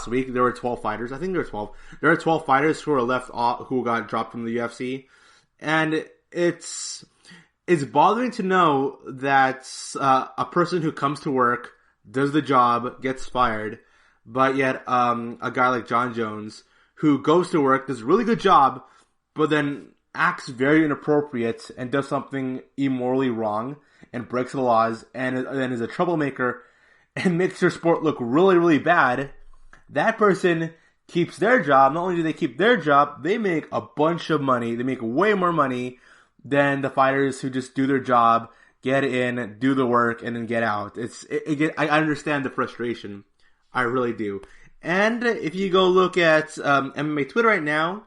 week there were 12 fighters. I think there were 12. There are 12 fighters who are left off, who got dropped from the UFC, and it's bothering to know that a person who comes to work, does the job, gets fired, but yet a guy like John Jones, who goes to work, does a really good job, but then acts very inappropriate and does something immorally wrong and breaks the laws and is a troublemaker and makes their sport look really, really bad, that person keeps their job. Not only do they keep their job, they make a bunch of money. They make way more money than the fighters who just do their job, get in, do the work, and then get out. I understand the frustration. I really do. And if you go look at MMA Twitter right now,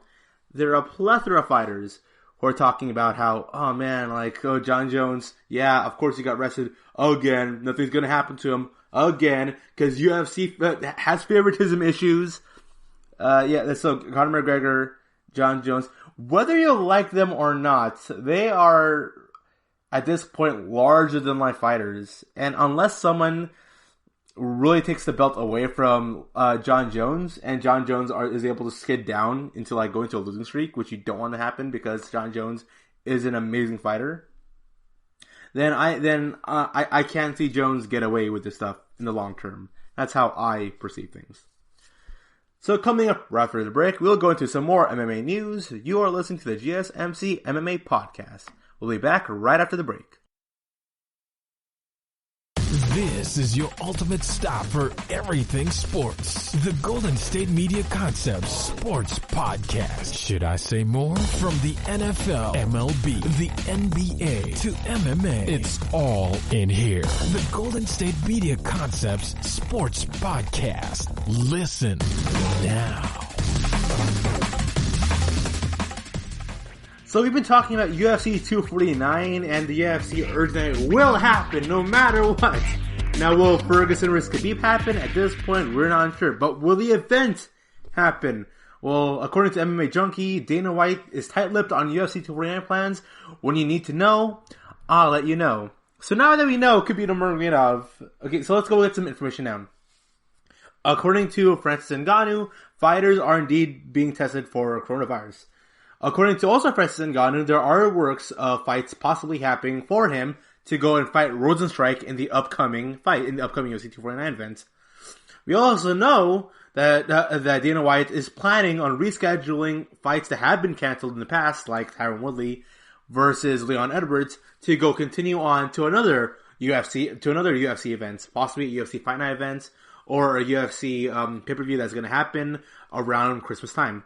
there are a plethora of fighters who are talking about how, John Jones, yeah, of course he got arrested again. Nothing's going to happen to him again because UFC has favoritism issues. So Conor McGregor, John Jones, whether you like them or not, they are, at this point, larger than life fighters. And unless someone really takes the belt away from John Jones, and John Jones is able to skid down into going to a losing streak, which you don't want to happen because John Jones is an amazing fighter, then I can't see Jones get away with this stuff in the long term. That's how I perceive things. So coming up right after the break, we'll go into some more MMA news. You are listening to the GSMC MMA podcast. We'll be back right after the break. This is your ultimate stop for everything sports. The Golden State Media Concepts Sports Podcast. Should I say more? From the NFL, MLB, the NBA to MMA, it's all in here. The Golden State Media Concepts Sports Podcast. Listen now. So we've been talking about UFC 249, and the UFC urged that it will happen no matter what. Now, will Ferguson vs. Khabib happen? At this point, we're not sure. But will the event happen? Well, according to MMA Junkie, Dana White is tight-lipped on UFC 249 plans. When you need to know, I'll let you know. So now that we know Khabib Nurmagomedov, okay, so let's go get some information now. According to Francis Ngannou, fighters are indeed being tested for coronavirus. According to also Francis Ngannou, there are works of fights possibly happening for him to go and fight Rosenstrike in the upcoming UFC 249 event. We also know that Dana White is planning on rescheduling fights that have been canceled in the past, like Tyron Woodley versus Leon Edwards, to go continue on to another UFC event, possibly a UFC Fight Night event or a UFC pay-per-view that's going to happen around Christmas time.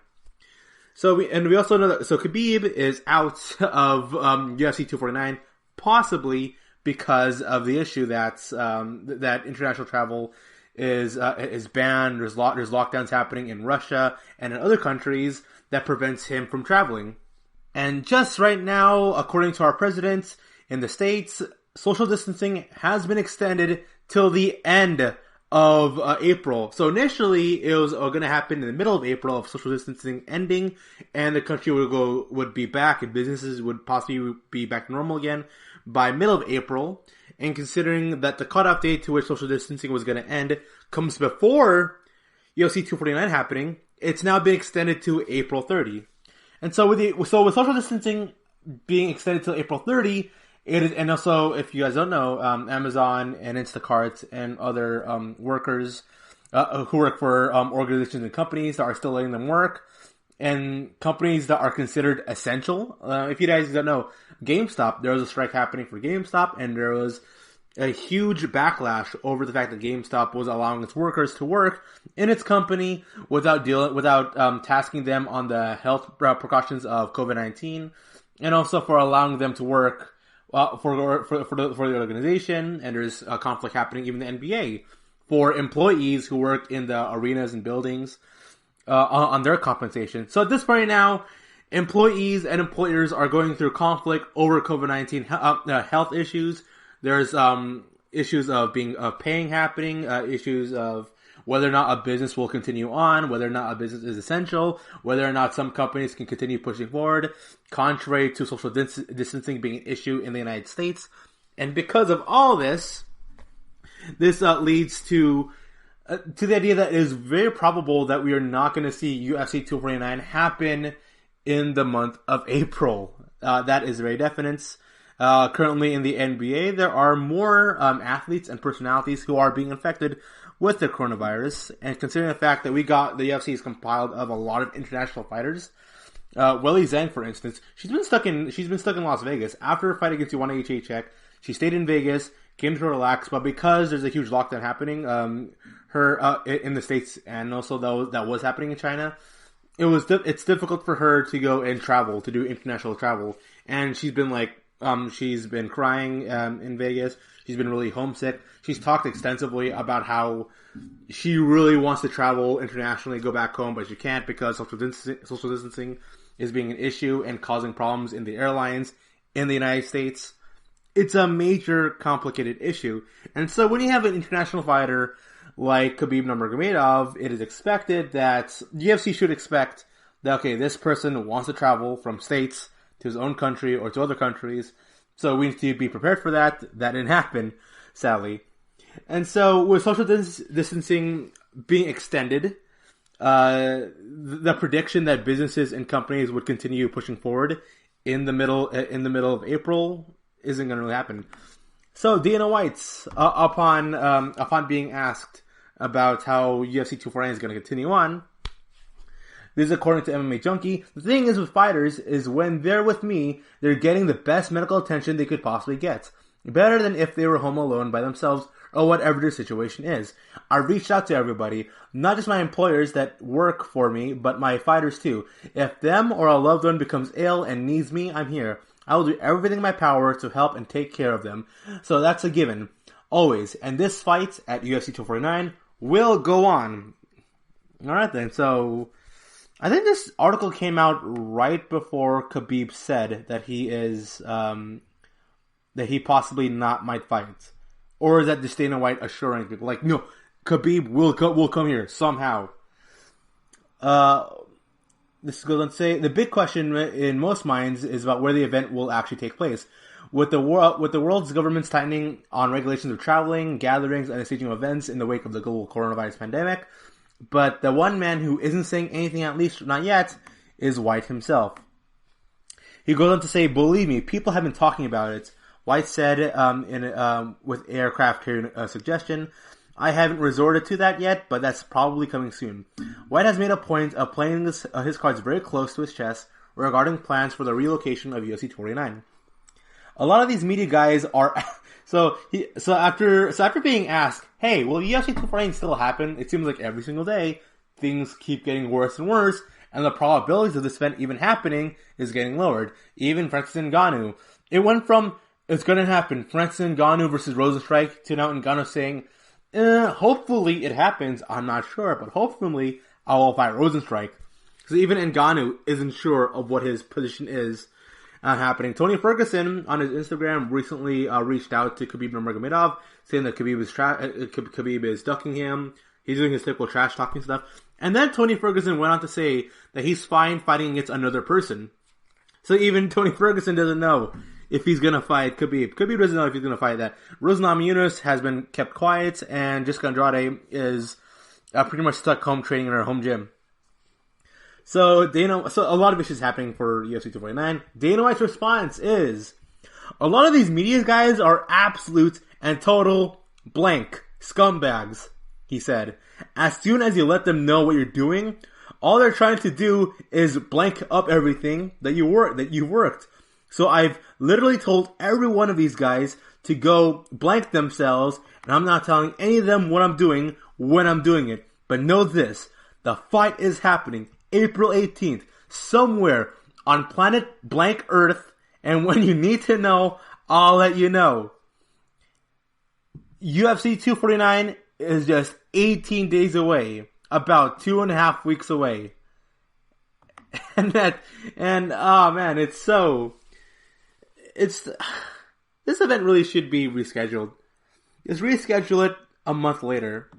So we also know that Khabib is out of UFC 249, possibly because of the issue that international travel is banned. There's lockdowns happening in Russia and in other countries that prevents him from traveling. And just right now, according to our president in the States, social distancing has been extended till the end of April. So initially, it was going to happen in the middle of April, of social distancing ending, and the country would be back, and businesses would possibly be back to normal again by middle of April. And considering that the cutoff date to which social distancing was going to end comes before UFC 249 happening, it's now been extended to April 30. And so with social distancing being extended till April 30, and also, if you guys don't know, Amazon and Instacart and other workers who work for organizations and companies that are still letting them work, and companies that are considered essential. If you guys don't know, GameStop, there was a strike happening for GameStop, and there was a huge backlash over the fact that GameStop was allowing its workers to work in its company without tasking them on the health precautions of COVID-19, and also for allowing them to work for the organization. And there's a conflict happening even in the NBA for employees who work in the arenas and buildings on their compensation. So at this point now, employees and employers are going through conflict over COVID-19 health issues. There's issues of paying happening, issues of whether or not a business will continue on, whether or not a business is essential, whether or not some companies can continue pushing forward, contrary to social distancing being an issue in the United States. And because of all this leads to the idea that it is very probable that we are not going to see UFC 249 happen in the month of April. That is very definite. Currently in the NBA, there are more athletes and personalities who are being infected with the coronavirus, and considering the fact that the UFC is compiled of a lot of international fighters, Weili Zhang, for instance, she's been stuck in Las Vegas after a fight against Joanna Jędrzejczyk. She stayed in Vegas, came to relax, but because there's a huge lockdown happening, in the States, and also that was happening in China, it's difficult for her to go and travel, to do international travel, and she's been crying in Vegas. She's been really homesick. She's talked extensively about how she really wants to travel internationally, go back home, but she can't because social distancing is being an issue and causing problems in the airlines in the United States. It's a major, complicated issue. And so when you have an international fighter like Khabib Nurmagomedov, it is expected that UFC should expect that, okay, this person wants to travel from states to his own country or to other countries, so we need to be prepared for that. That didn't happen, sadly. And so with social distancing being extended, the prediction that businesses and companies would continue pushing forward in the middle of April isn't going to really happen. So Dana White, upon being asked about how UFC 249 is going to continue on, this is according to MMA Junkie. The thing is with fighters is when they're with me, they're getting the best medical attention they could possibly get. Better than if they were home alone by themselves or whatever their situation is. I reached out to everybody, not just my employers that work for me, but my fighters too. If them or a loved one becomes ill and needs me, I'm here. I will do everything in my power to help and take care of them. So that's a given. Always. And this fight at UFC 249 will go on. Alright then, so I think this article came out right before Khabib said that he possibly not might fight. Or is that just Dana White assuring people, like, no, Khabib will come here somehow. This goes on to say, the big question in most minds is about where the event will actually take place. With the world's governments tightening on regulations of traveling, gatherings, and staging of events in the wake of the global coronavirus pandemic, but the one man who isn't saying anything, at least not yet, is White himself. He goes on to say, believe me, people have been talking about it. White said with aircraft carrier suggestion, I haven't resorted to that yet, but that's probably coming soon. White has made a point of playing his cards very close to his chest regarding plans for the relocation of UFC 249. A lot of these media guys are... So after being asked, hey, will UFC 249 still happen? It seems like every single day, things keep getting worse and worse, and the probabilities of this event even happening is getting lowered. Even Francis Ngannou. It went from, it's going to happen, Francis Ngannou versus Rosenstrike, to now Ngannou saying, hopefully it happens, I'm not sure, but hopefully I will fight Rosenstrike. So even Ngannou isn't sure of what his position is. happening. Tony Ferguson on his Instagram recently reached out to Khabib Nurmagomedov, saying that Khabib is ducking him. He's doing his typical trash talking stuff. And then Tony Ferguson went on to say that he's fine fighting against another person. So even Tony Ferguson doesn't know if he's going to fight Khabib. Khabib doesn't know if he's going to fight that. Rose Namajunas has been kept quiet, and Jessica Andrade is pretty much stuck home training in her home gym. So a lot of issues happening for UFC 249. Dana White's response is, a lot of these media guys are absolute and total blank scumbags, he said. As soon as you let them know what you're doing, all they're trying to do is blank up everything that you've worked. So I've literally told every one of these guys to go blank themselves, and I'm not telling any of them what I'm doing when I'm doing it. But know this, the fight is happening April 18th, somewhere on planet blank Earth, and when you need to know, I'll let you know. UFC 249 is just 18 days away, about 2.5 weeks away. This event really should be rescheduled. Just reschedule it a month later.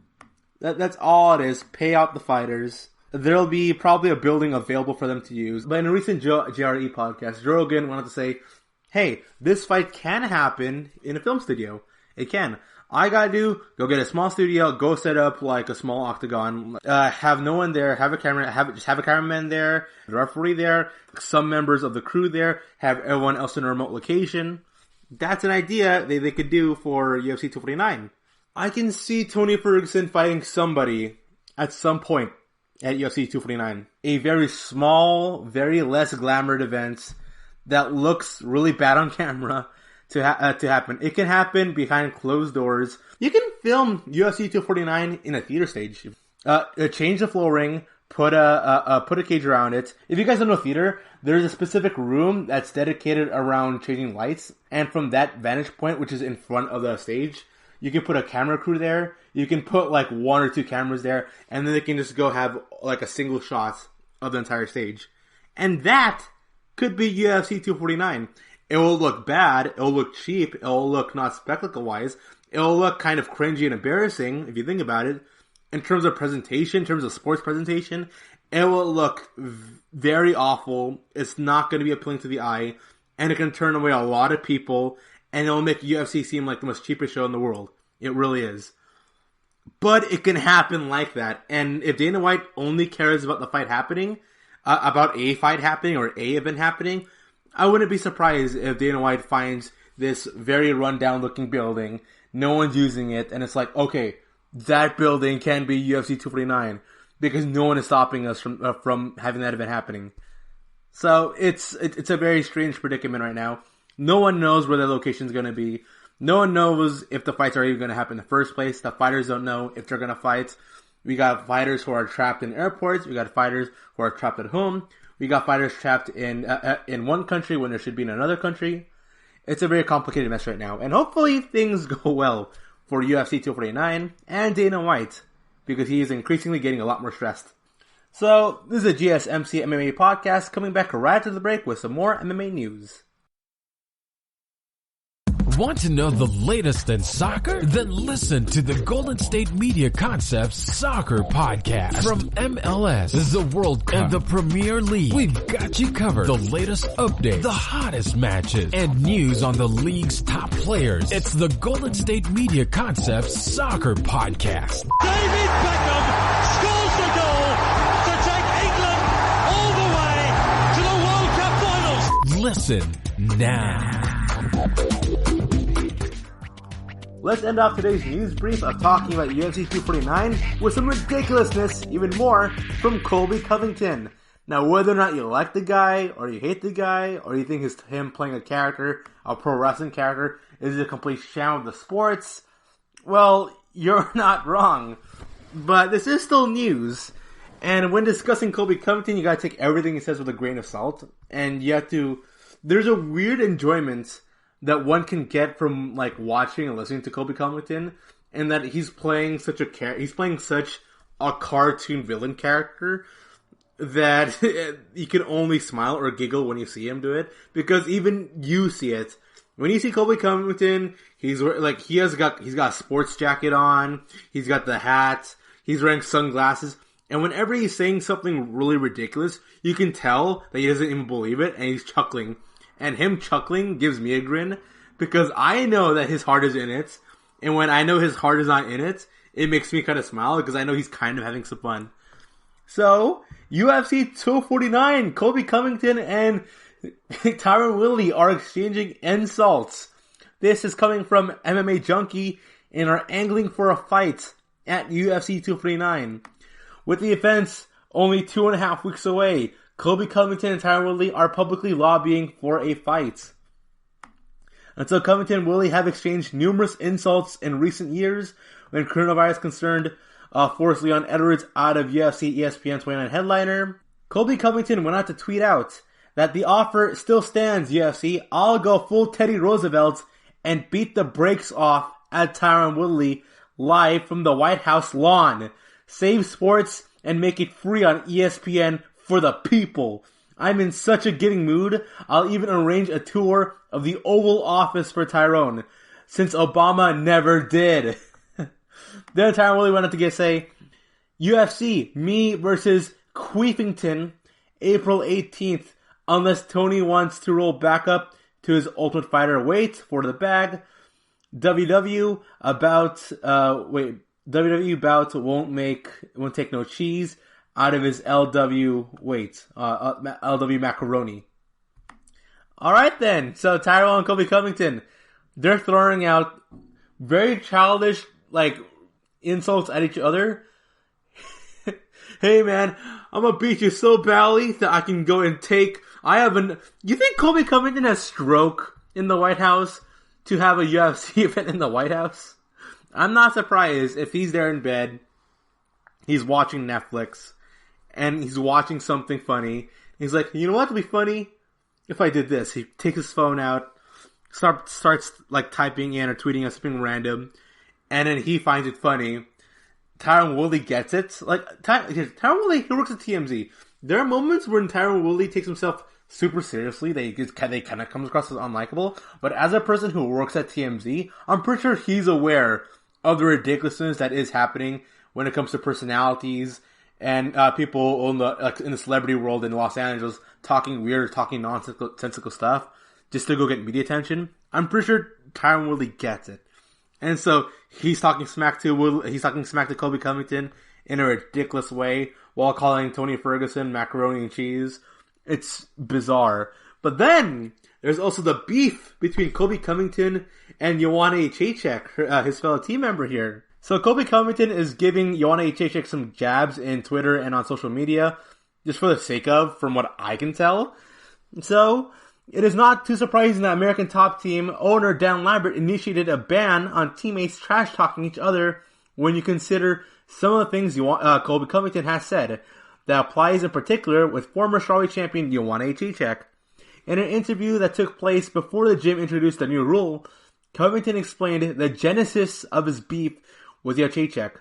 That's all it is. Pay out the fighters. There'll be probably a building available for them to use. But in a recent JRE podcast, Joe Rogan wanted to say, hey, this fight can happen in a film studio. It can. All I gotta do, go get a small studio, go set up like a small octagon, have no one there, have a cameraman there, a referee there, some members of the crew there, have everyone else in a remote location. That's an idea they could do for UFC 249. I can see Tony Ferguson fighting somebody at some point at UFC 249. A very small, very less glamoured event that looks really bad on camera to happen. It can happen behind closed doors. You can film UFC 249 in a theater stage. Change the flooring, put a cage around it. If you guys don't know theater, there's a specific room that's dedicated around changing lights, and from that vantage point, which is in front of the stage, you can put a camera crew there. You can put like 1 or 2 cameras there, and then they can just go have like a single shot of the entire stage. And that could be UFC 249. It will look bad, it will look cheap, it will look not spectacle-wise, it will look kind of cringy and embarrassing, if you think about it. In terms of presentation, in terms of sports presentation, it will look very awful, it's not going to be appealing to the eye, and it can turn away a lot of people, and it will make UFC seem like the most cheapest show in the world. It really is. But it can happen like that, and if Dana White only cares about the fight happening, about a fight happening, or a event happening, I wouldn't be surprised if Dana White finds this very run-down looking building, no one's using it, and it's like, okay, that building can be UFC 249, because no one is stopping us from having that event happening. So, it's a very strange predicament right now. No one knows where the location is going to be. No one knows if the fights are even going to happen in the first place. The fighters don't know if they're going to fight. We got fighters who are trapped in airports. We got fighters who are trapped at home. We got fighters trapped in one country when there should be in another country. It's a very complicated mess right now. And hopefully things go well for UFC 249 and Dana White, because he is increasingly getting a lot more stressed. So, this is a GSMC MMA podcast, coming back right after the break with some more MMA news. Want to know the latest in soccer? Then listen to the Golden State Media Concepts Soccer Podcast. From MLS, the World Cup, and the Premier League, we've got you covered. The latest updates, the hottest matches, and news on the league's top players. It's the Golden State Media Concepts Soccer Podcast. David Beckham scores the goal to take England all the way to the World Cup finals. Listen now. Let's end off today's news brief of talking about UFC 249 with some ridiculousness, even more, from Colby Covington. Now, whether or not you like the guy, or you hate the guy, or you think him playing a character, a pro wrestling character, is a complete sham of the sports, well, you're not wrong. But this is still news, and when discussing Colby Covington, you gotta take everything he says with a grain of salt, and you have to... There's a weird enjoyment that one can get from like watching and listening to Colby Covington, and that he's playing such a cartoon villain character. that you can only smile or giggle when you see him do it, because even you see it. When you see Colby Covington, he's got a sports jacket on, he's got the hat, he's wearing sunglasses, and whenever he's saying something really ridiculous, you can tell that he doesn't even believe it, and he's chuckling. And him chuckling gives me a grin, because I know that his heart is in it, and when I know his heart is not in it, it makes me kind of smile, because I know he's kind of having some fun. So, UFC 249, Colby Covington and Tyron Woodley are exchanging insults. This is coming from MMA Junkie and are angling for a fight at UFC 249. With the events only 2.5 weeks away, Colby Covington and Tyron Woodley are publicly lobbying for a fight. Until Covington and Woodley have exchanged numerous insults in recent years when coronavirus concerned forced Leon Edwards out of UFC ESPN 29 headliner. Colby Covington went out to tweet out that the offer still stands, UFC. I'll go full Teddy Roosevelt and beat the brakes off at Tyron Woodley live from the White House lawn. Save sports and make it free on ESPN for the people. I'm in such a giving mood, I'll even arrange a tour of the Oval Office for Tyrone, since Obama never did. Then Tyron Woodley went on to say, UFC, me versus Queefington, April 18th, unless Tony wants to roll back up to his Ultimate Fighter weight for the bag. WWE bout won't take no cheese out of his LW weight, LW macaroni. Alright then, so Tyrone and Colby Covington, they're throwing out very childish, insults at each other. Hey man, I'm gonna beat you so badly that I can go and you think Colby Covington has stroke in the White House to have a UFC event in the White House? I'm not surprised if he's there in bed, he's watching Netflix, and he's watching something funny. He's like, you know what would be funny? If I did this. He takes his phone out, starts typing in or tweeting out something random, and then he finds it funny. Tyron Woodley gets it. Tyron Woodley, he works at TMZ. There are moments when Tyron Woodley takes himself super seriously. They kind of comes across as unlikable. But as a person who works at TMZ, I'm pretty sure he's aware of the ridiculousness that is happening when it comes to personalities and people in the celebrity world in Los Angeles talking weird, talking nonsensical stuff just to go get media attention. I'm pretty sure Tyron Woodley gets it. And so he's talking smack to Colby Covington in a ridiculous way while calling Tony Ferguson macaroni and cheese. It's bizarre. But then there's also the beef between Colby Covington and Joanna Jędrzejczyk, his fellow team member here. So Colby Covington is giving Joanna Jędrzejczyk some jabs in Twitter and on social media, just for the sake of, from what I can tell. So it is not too surprising that American Top Team owner Dan Lambert initiated a ban on teammates trash-talking each other when you consider some of the things Colby Covington has said. That applies in particular with former strawweight champion Joanna Jędrzejczyk. In an interview that took place before the gym introduced the new rule, Covington explained the genesis of his beef with Jędrzejczyk.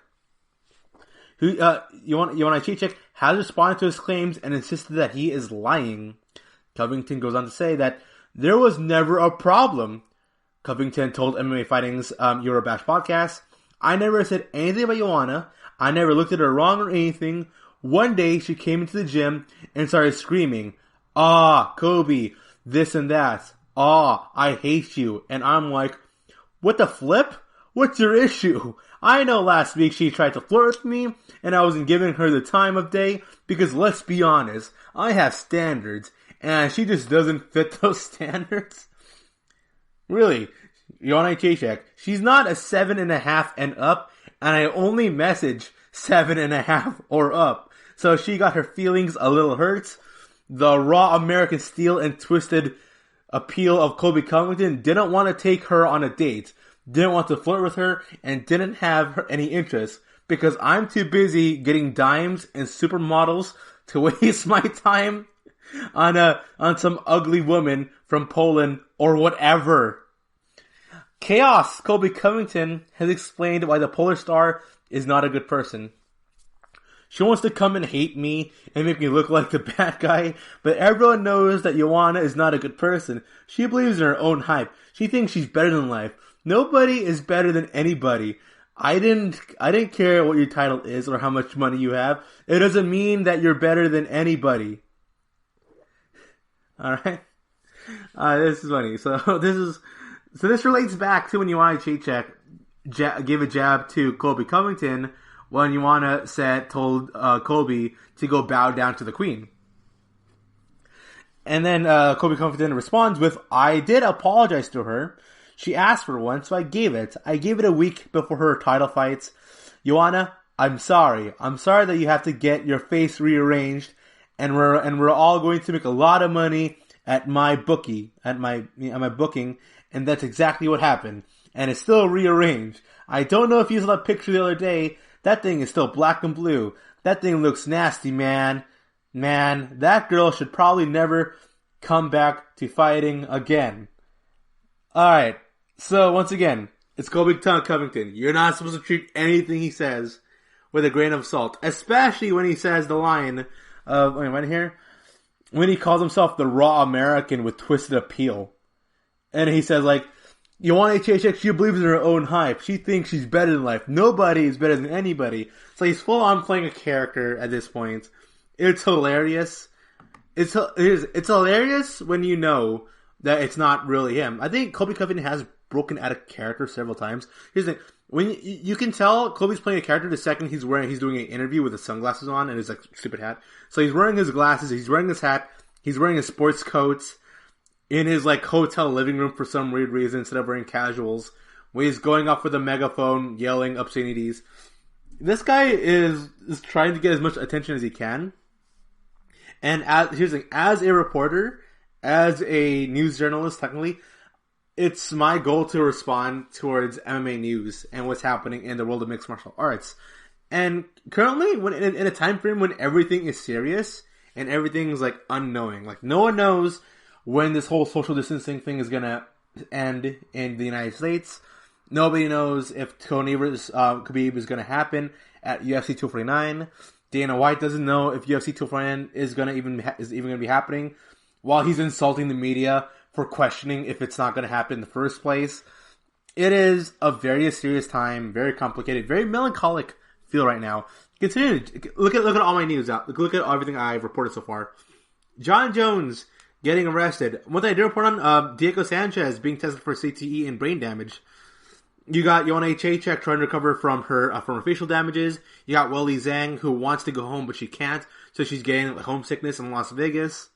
Joanna Jędrzejczyk has responded to his claims and insisted that he is lying. Covington goes on to say that there was never a problem. Covington told MMA Fighting's Eurobash podcast, I never said anything about Joanna. I never looked at her wrong or anything. One day she came into the gym and started screaming, "Ah, Kobe, this and that. Ah, I hate you." And I'm like, what the flip? What's your issue? I know last week she tried to flirt with me and I wasn't giving her the time of day because let's be honest, I have standards and she just doesn't fit those standards. Really, Joanna Jędrzejczyk, she's not a 7.5 and up, and I only message 7.5 or up. So she got her feelings a little hurt. The raw American steel and twisted appeal of Colby Covington didn't want to take her on a date, didn't want to flirt with her, and didn't have any interest because I'm too busy getting dimes and supermodels to waste my time on some ugly woman from Poland or whatever. Chaos Colby Covington has explained why the Polar Star is not a good person. She wants to come and hate me and make me look like the bad guy, but everyone knows that Joanna is not a good person. She believes in her own hype. She thinks she's better than life. Nobody is better than anybody. I didn't care what your title is or how much money you have. It doesn't mean that you're better than anybody. Alright? This is funny. So this relates back to when Joanna Jacek gave a jab to Colby Covington when Joanna told Colby to go bow down to the Queen. And then Colby Covington responds with, I did apologize to her. She asked for one, so I gave it. I gave it a week before her title fights. Joanna, I'm sorry. I'm sorry that you have to get your face rearranged, and we're all going to make a lot of money at my booking, and that's exactly what happened. And it's still rearranged. I don't know if you saw that picture the other day. That thing is still black and blue. That thing looks nasty, man. Man, that girl should probably never come back to fighting again. Alright, so once again, it's Colby Covington. You're not supposed to treat anything he says with a grain of salt. Especially when he says the line of, right here, when he calls himself the raw American with twisted appeal. And he says, like, Joanna Jacek, she believes in her own hype. She thinks she's better than life. Nobody is better than anybody. So he's full on playing a character at this point. It's hilarious. It's hilarious when you know that it's not really him. I think Colby Covington has broken out of character several times. Here's the thing. When you can tell Colby's playing a character the second he's doing an interview with his sunglasses on and his like stupid hat. So he's wearing his glasses, he's wearing his hat, he's wearing his sports coats in his like hotel living room for some weird reason instead of wearing casuals. When he's going off with a megaphone yelling obscenities. This guy is trying to get as much attention as he can. And here's the thing, as a reporter, as a news journalist, technically, it's my goal to respond towards MMA news and what's happening in the world of mixed martial arts. And currently, when in a time frame when everything is serious and everything's like unknowing, like no one knows when this whole social distancing thing is gonna end in the United States. Nobody knows if Tony vs. Khabib is gonna happen at UFC 249. Dana White doesn't know if UFC 249 is even gonna be happening, while he's insulting the media for questioning if it's not gonna happen in the first place. It is a very serious time, very complicated, very melancholic feel right now. Continue. Look at all my news out. Look at everything I've reported so far. John Jones getting arrested. One thing I did report on, Diego Sanchez being tested for CTE and brain damage. You got Joanna Jacek trying to recover from her facial damages. You got Weili Zhang who wants to go home but she can't, so she's getting homesickness in Las Vegas.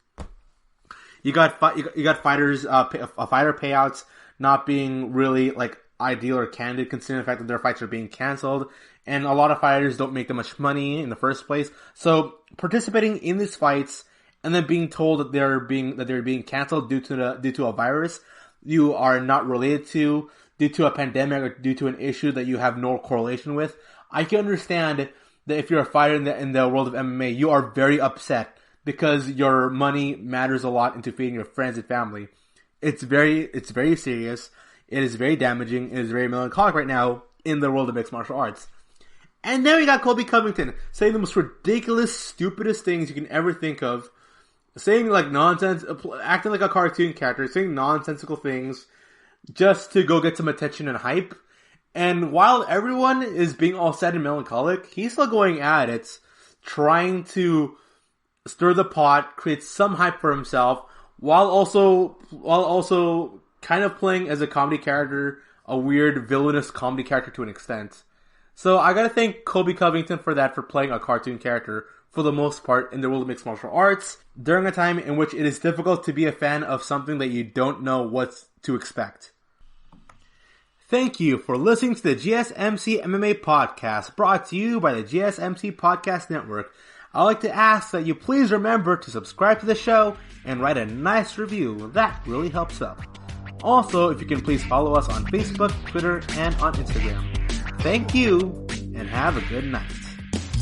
You got fighters fighter payouts not being really like ideal or candid, considering the fact that their fights are being canceled, and a lot of fighters don't make that much money in the first place. So participating in these fights and then being told that they're being canceled due to a virus you are not related to, due to a pandemic, or due to an issue that you have no correlation with. I can understand that if you're a fighter in the world of MMA, you are very upset because your money matters a lot into feeding your friends and family. It's very serious. It is very damaging. It is very melancholic right now in the world of mixed martial arts. And then we got Colby Covington saying the most ridiculous, stupidest things you can ever think of. Saying like nonsense, acting like a cartoon character, saying nonsensical things just to go get some attention and hype. And while everyone is being all sad and melancholic, he's still going at it, trying to stir the pot, create some hype for himself, while also kind of playing as a comedy character, a weird villainous comedy character to an extent. So I gotta thank Colby Covington for that, for playing a cartoon character for the most part in the world of mixed martial arts, during a time in which it is difficult to be a fan of something that you don't know what to expect. Thank you for listening to the GSMC MMA podcast, brought to you by the GSMC Podcast Network. I'd like to ask that you please remember to subscribe to the show and write a nice review. That really helps out. Also, if you can please follow us on Facebook, Twitter, and on Instagram. Thank you, and have a good night.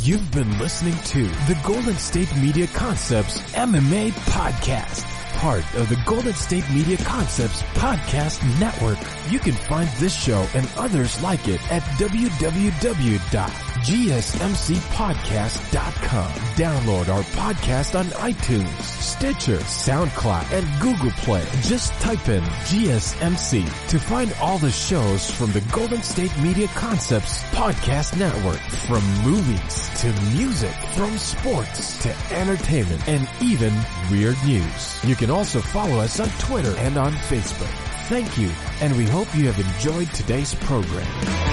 You've been listening to the Golden State Media Concepts MMA Podcast, part of the Golden State Media Concepts Podcast Network. You can find this show and others like it at www.GSMC.com. GSMCpodcast.com. Download our podcast on iTunes, Stitcher, SoundCloud, and Google Play. Just type in GSMC to find all the shows from the Golden State Media Concepts Podcast Network. From movies to music, from sports to entertainment, and even weird news. You can also follow us on Twitter and on Facebook. Thank you, and we hope you have enjoyed today's program.